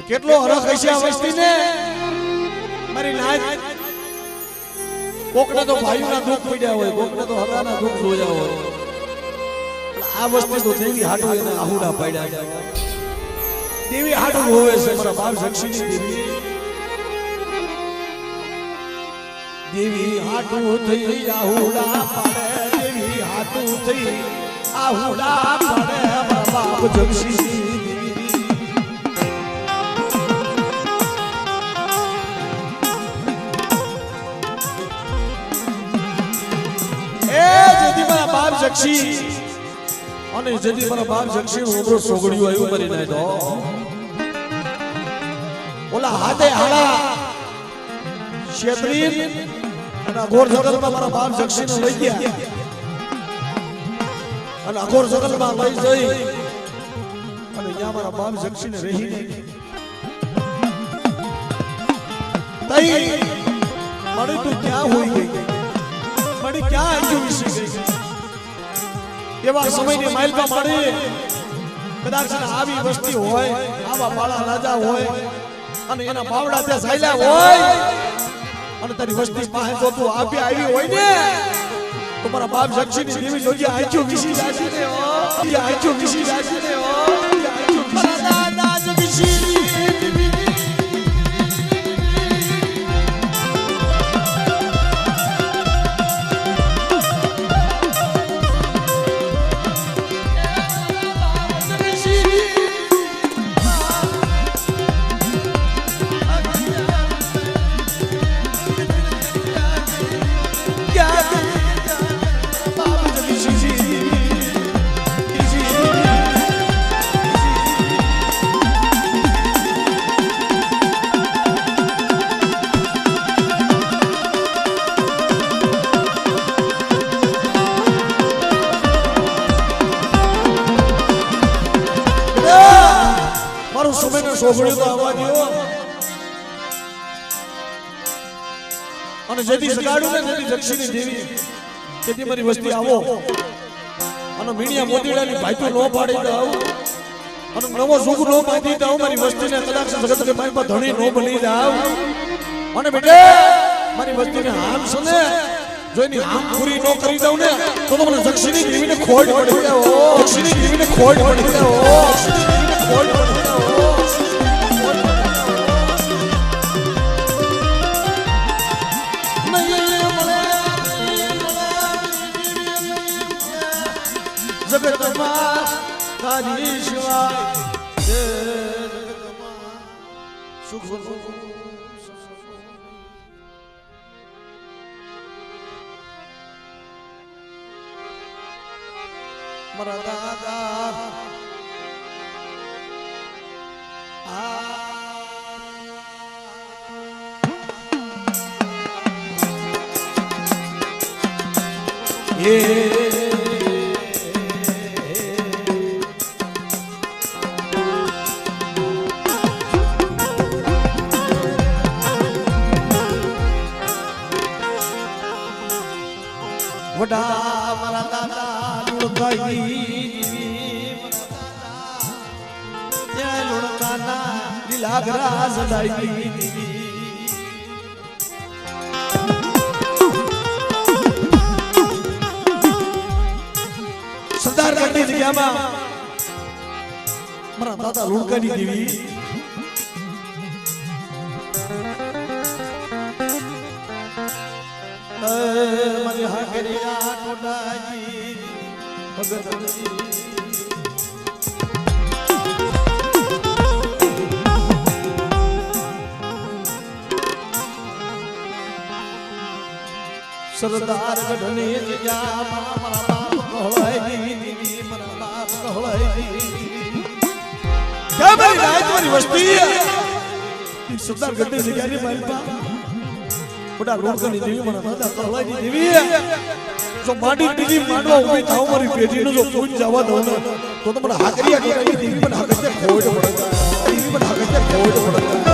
A: કેટલો હરખ હશે આ વસ્તીને મારી નાચ કોકને તો ભાઈઓના દુઃખ પડ્યા હોય કોકને તો હગાના દુઃખ જોયા હોય આ વસ્તી તો દેવી હાટુ એને આહુડા પાડ્યા છે દેવી હાટુ હોવે છે મારા બાપ જક્ષીની દેવી દેવી હાટુ થઈ આહુડા પાડે દેવી હાટુ થઈ આહુડા પાડે મારા બાપ જક્ષીની જક્ષી અને જદી મારા બાપ જક્ષી ઓબરો સોગડ્યું આવ્યું મરી નાય તો ઓલા હાથે હાડા ક્ષેત્રી અને અઘોર જગતમાં મારા બાપ જક્ષીને લઈ ગયા અને અઘોર જગતમાં લઈ જઈ અને ત્યાં મારા બાપ જક્ષીને રહી તઈ મળી તું ક્યાં હોઈ ગઈ મળી ક્યાં આવી વિશે ગઈ એવા સમયની માઇલમાં મળી કદાચ આવી વસ્તી હોય આવા બાળા રાજા હોય અને એના બાવડા ત્યાં સાયલા હોય અને તારી વસ્તી પાસે જો તું આપી આવી હોય ને તો મારા બાપ જક્ષીની દેવી જોજે આંચો વિસી જાશે ને ઓ આંચો વિસી જાશે ને ઓ મારા દાદા જ વિસી સોગડ્યું તો આવવા દો અને જેથી સગાડું ને જેથી જક્ષીની દેવી તેથી મારી વસ્તી આવો અને મીડિયા મોતીડાની ભાઈતું નો પાડી દઉં અને નવો સુખ નો બાંધી દઉં મારી વસ્તીને કદાચ જગત કે મારી પર ધણી નો બની જાવ અને બેટે મારી વસ્તીને હામ સને જો એની હામ પૂરી નો કરી દઉં ને તો મને જક્ષીની દેવીને ખોટ પડી જાય જક્ષીની દેવીને ખોટ પડી જાય ખોટ પડી જાય જગતમાં તારી સિવાય જગતમાં સુખ મારા દાદા વડા મારા દાદા લુણકાઈ ત્યાં લુણકાના લીલાગરા સદાઈ સરદાર કરતી જગ્યામાં મારા દાદા લુણકાની દેવી મારી હાકરિયા ટોડાજી ભગતજી સરદાર ગઢની જગ્યામાં મારા બાપ કહળાઈ દીવી મારા બાપ કહળાઈ ક્યાં મારી રાજ્યની વસ્તી સરદાર ગઢની જગ્યાની મારી બાપ બડા લોકોની દેવી મને દાદા કહલાઈ દેવી જો માડી બીજી માંડવા ઊભી થાવ મારી પેઢીનો જો પૂજ જવા દઉં ને તો મને હાકરિયા કહેવાય દેવી મને હાકરિયા ખોડ પડે દેવી મને હાકરિયા ખોડ પડે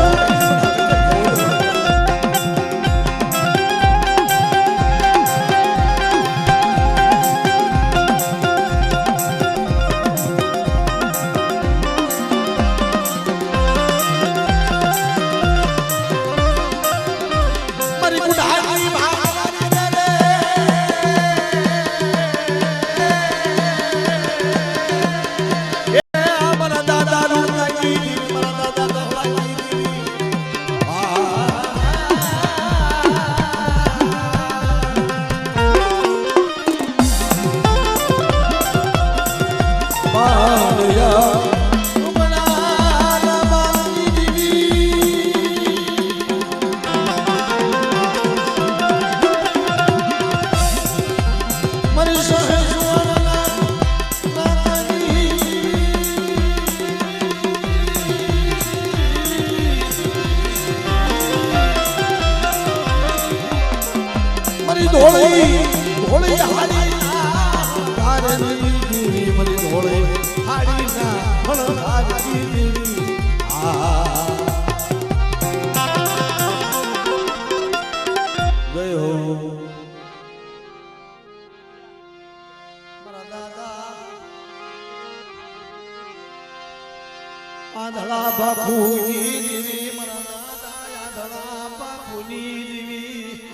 A: આંધળા બાપુની દેવી મારા દાદા આંધળા બાપુની દેવી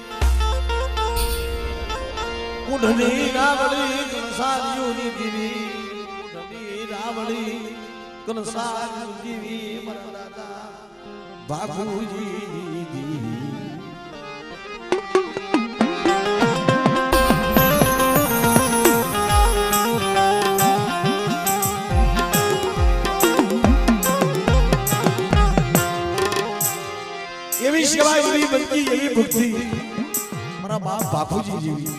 A: કુંડની રાવળી કંસારીઓની દેવી કુંડની રાવળી કંસારીઓની દેવી મારા દાદા બાપુજી દેવી એવી સેવા એવી ભક્તિ એવી ભક્તિ મારા બાપ બાપુજી જેવી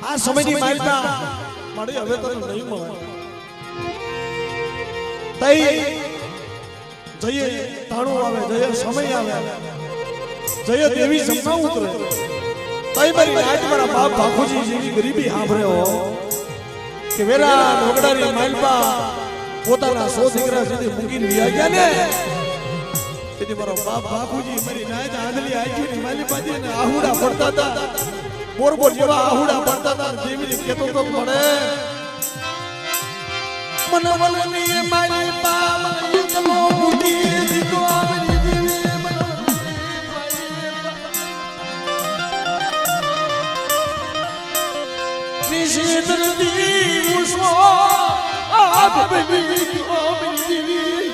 A: આ સમયની માલતા મળે હવે તો નહીં મળે તઈ જઈએ તાણું આવે જઈએ સમય આવે જઈએ દેવી જમવા ઉતરે તઈ મારી રાત મારા બાપ બાપુજી જેવી ગરીબી સાંભળે હો કે વેરા ઢોકડાની માલપા પોતાના 100 દીકરા સુધી મૂકીને વિયા ગયા ને તેથી મારો બાપ બાપુજી મારી નાયત આંધલી આઈની માલી પાજી ને આહુડા પડતા હતા બોરબોર જેવા આહુડા પડતા હતા દેવીને કેતો તો પડે મને વલની મારી પા મને એકલો મૂકી દીધો મારી દેવી મને નિશિતર દી ઉસો આપ બેબી ઓ મારી દેવી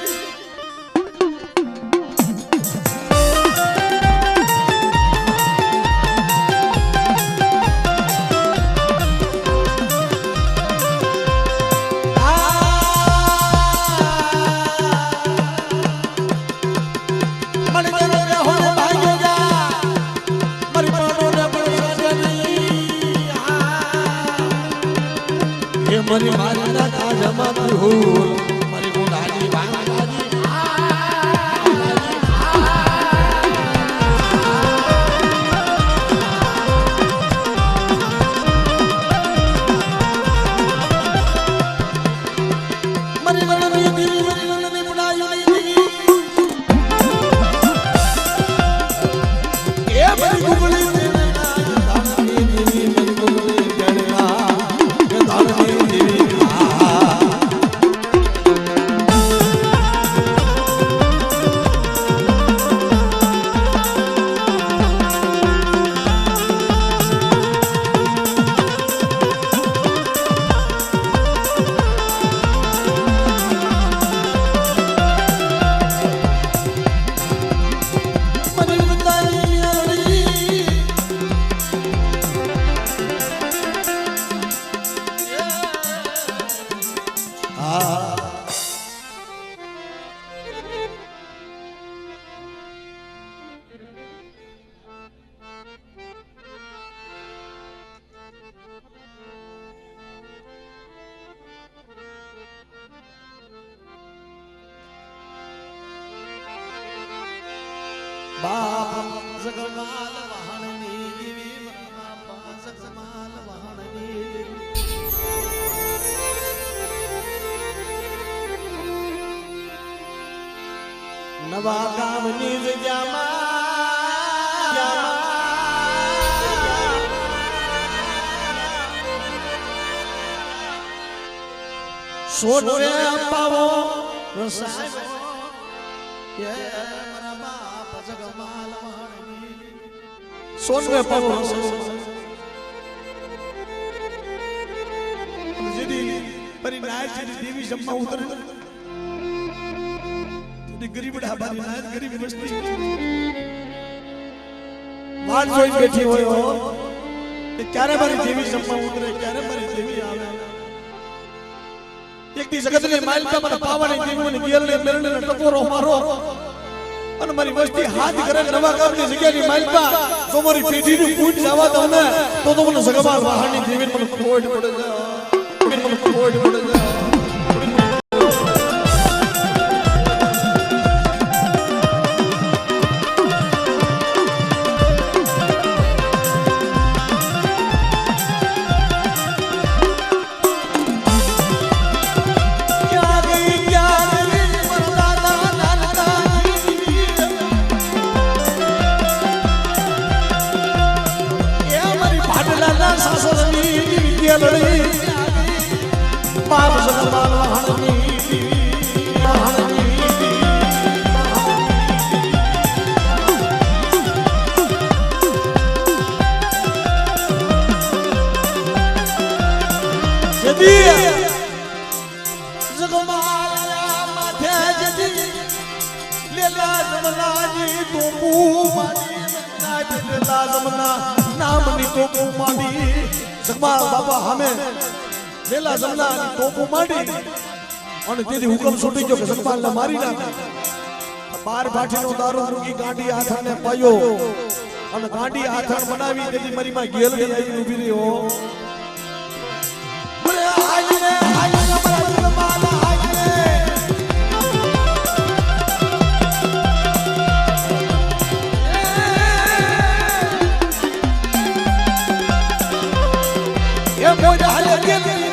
A: મરી મારી ના કાજમાં તું મારી ગુંડાજી ભાંગાજી બાપ જગમાલ વહાણની દેવી બાપા જગમાલ વહાણની દેવી નવા ગામની જગ્યામાં સોનરે પાવો રસાય સોનવે પાવો જેદી પરી નાય જેદી દેવી જમવા ઉતરે તેદી ગરીબડા બારી નાય ગરીબ વસ્તી વાટ જોઈ બેઠી હોય કે ક્યારે મારી દેવી જમવા ઉતરે ક્યારે મારી દેવી આવે એક દી જગતની માલકા મને પાવાની દેવીને ગેલને મેરને ટકોરો મારો અને મારી વસ્તી હાથ કરે નવા ગામની જગ્યાની માલપા તો મારી પેઢીનું પૂજ જવા દઉં ને તો મને જગમાલ વહાણની દેવીને મને ખોટ પડે છે મને ખોટ પડે છે બાપ જગમાલ વહાણની જદી જગમાલ માથે જદી લેલા જમનાજી તોપુ માડી લેલા જમના નામની તોપુ માડી જગમાલ બાપા હમે વેલા જમનાની તોપુ માંડી અને તેથી હુકમ છૂટી ગયો કે જગમાલને મારી નાખે બાર ભાઠીનો દારૂ રૂકી ગાંડી આથાને પાયો અને ગાંડી આથાણ બનાવી તેથી મારી માં ગેલડી આવી ઊભી રહી હો આજને આજને મારા જગમાલ આજને એ મોજા હાલે ગેલડી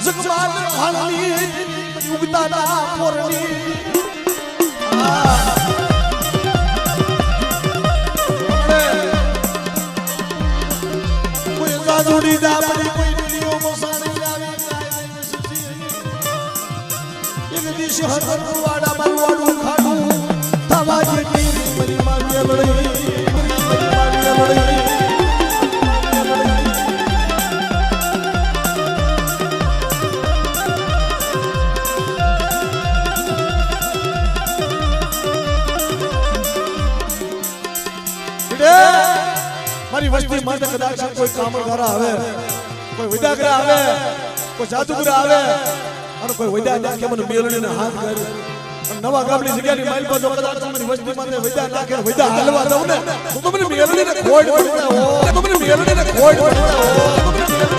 A: જગમાલ વહાણની ઉગતાના પોરની કોઈ જાદુ મારી વસ્તી માટે કદાચ કોઈ કામણગારા આવે, કોઈ વિદાગરા આવે, કોઈ જાદુગરા આવે અને કોઈ વિદા નાખે મને મેલડીને હાથ કરે નવા ગામની જગ્યાની માઇલ પર જો કદાચ તમારી વસ્તી માટે વિદા નાખે વિદા હાલવા દઉં ને તો મને મેલડીને ખોડ પડે તો મને મેલડીને ખોડ પડે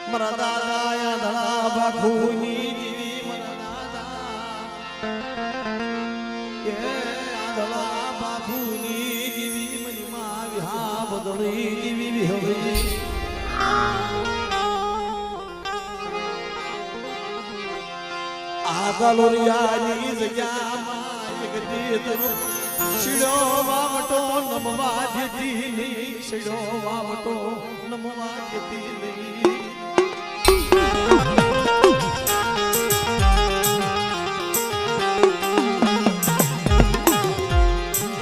A: મારા દાદા યા ધણા બાખુની દીવી મારા દાદા એ ધણા બાખુની દીવી મની માં વિહા બદળી દીવી વિહળી આ ગલોરિયાની જગ્યામાં એક દેતરો શિડો વાવટો નમવા દેતી નહીં શિડો વાવટો નમવા દેતી નહીં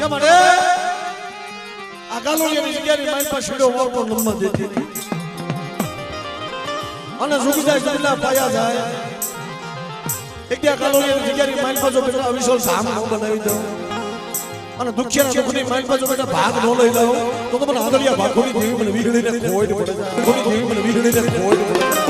A: મને આ ગાલોડિયાની જગ્યાની માઇલ પર શીડો વાવતો નમવા દેતી અને ઝુકી જાય જમલા પાયા જાય એક ત્યાં ગાલોડિયાની જગ્યાની માઇલ પર જો બેટા અવિશોલ ધામ ન બનાવી દઉં અને દુખિયાના દુખની માઇલ પર જો બેટા ભાગ ન લઈ દઉં તો મને આંધળિયા ભાખોડી દેવી મને વીહળીને ખોડ પડે ખોડી દેવી મને વીહળીને ખોડ પડે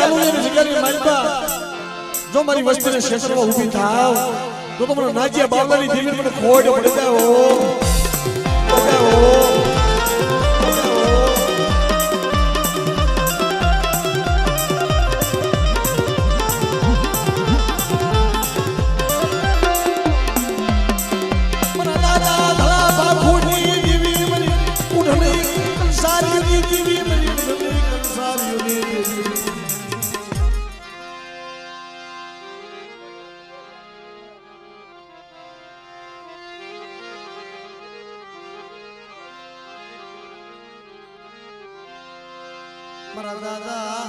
A: કેલુની જગ્યાની માલપા જો મારી વસ્તીને ક્ષેત્રમાં ઊભી થાવ તો તમને નાજિયા બાવલાની દેવી મને ખોડ પડી જાય મારા દાદા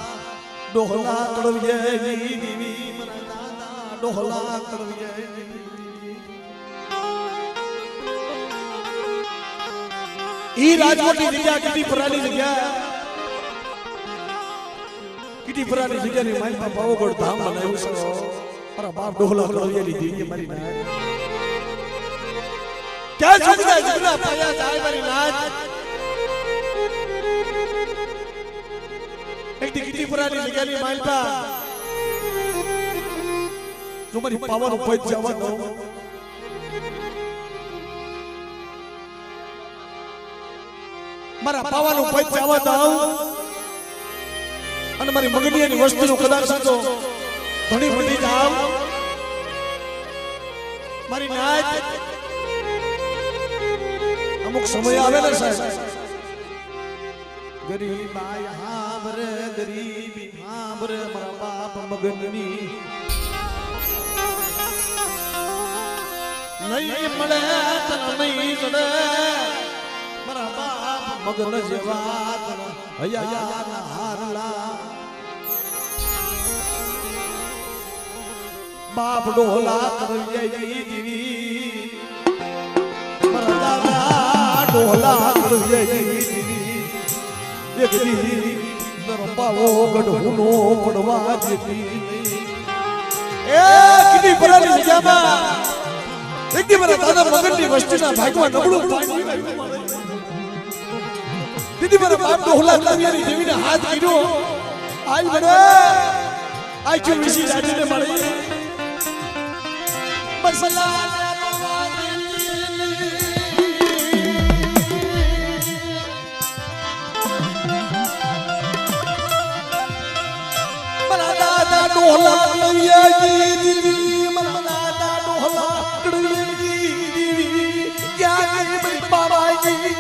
A: ડોહલા કડવિયાની દેવી મારા દાદા ડોહલા કડવિયાની ઈ રાજકોટની જગ્યા કીટીપરાની જગ્યા કીટીપરાની જગ્યાની માલપા પાવાગઢ ધામ બનાવ્યું છે મારા બાપ ડોહલા કડવિયાની દેવી મારી નાચ ક્યાં સુગડા સુગડા પાયા જાય મારી નાચ એક કીટીપરાની જગ્યાની માલપા જો મારી પાવાનો પદ જવા દો મારા પાવાનું પદ જવા દો અને મારી મગનિયાની વસ્તુનો કદાચ તો ઘણી બધી જાવ મારી નાચ અમુક સમય આવે ને સાહેબ ગરીબાઈ હાબર ગરીબી હાબર મારા બાપ મગનની નહીં મળે તને નહીં જડે મારા બાપ મગન જેવા તને હૈયા હારલા બાપ ડોલા કરવી દીવી મારા દાદા ડોલા કરવી દીવી એક દી નરપાવો ગઢુનો પડવા જેતી એ કીટીપરાની જગ્યામાં એક દી મારા દાદા મગનની વસ્તીના ભાગમાં નબળું પાણી દીદી મારા બાપ ડોહલા કવિયાની દેવીને હાથ કર્યો આઈ બડે આઈ કે વિશી જાડીને મળી મસલા ડોહલા કવિયાની દેવી મારા દાદા ડોહલા કવિયાની દેવી ક્યાં ગઈ મારી બાબાજી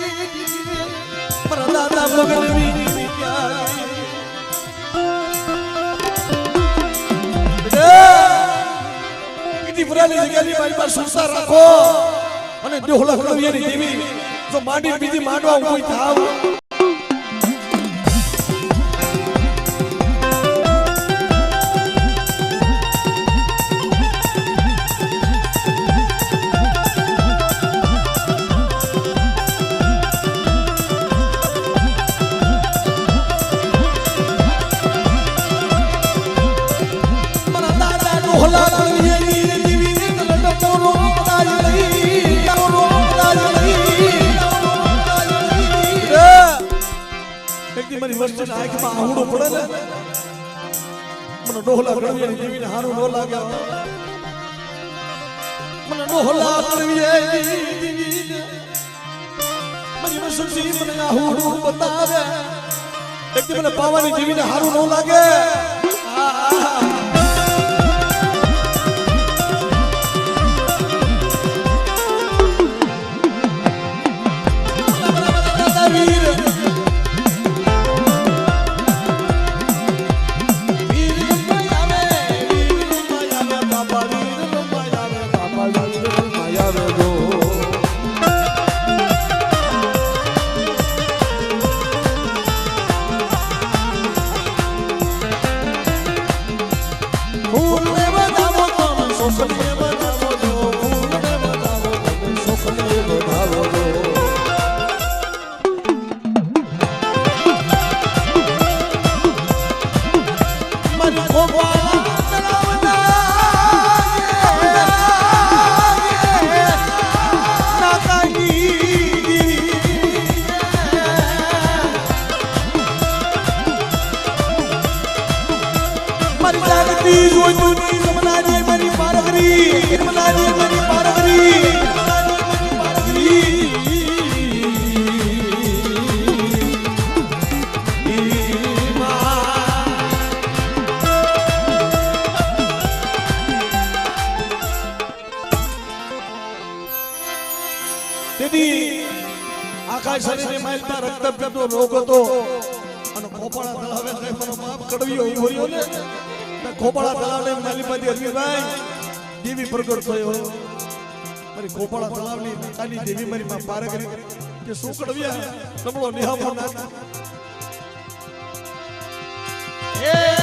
A: મારા દાદા મગનની દેવી ક્યાં કીટીપરાની જગ્યાની મારી પાસે સંસાર રાખો અને ડોહલા કવિયાની દેવી જો માંડી બીજી માંડવા ઊભી થાવ મારી વસ્તુને આંખમાં આહુડો પડે ને મને ડોહલા કવિયાની દેવીને હારું ન લાગે મને ડોહલા કવિયાની દેવીને મારી વસ્તુથી મને આહુડો બતાવે એક મને પાવાની દેવીને હારું ન લાગે જોઈતી જોઈતી સમનાજી મારી પારગરી સમનાજી મારી પારગરી આખા શરીરની માઇલમાં રક્તપિત્તનો રોગ હતો અને ખોપાળા તળાવે મારો બાપ કડવીઓ ઉભો રહ્યો ને ખોપાળા તળાવને માલીમાંથી હરવીભાઈ દેવી પ્રગટ થયો મારી ખોપાળા તળાવની કાલી દેવી મારી માં પાર કરી કે શું કડવિયા તમળો નિહામો નાખ એ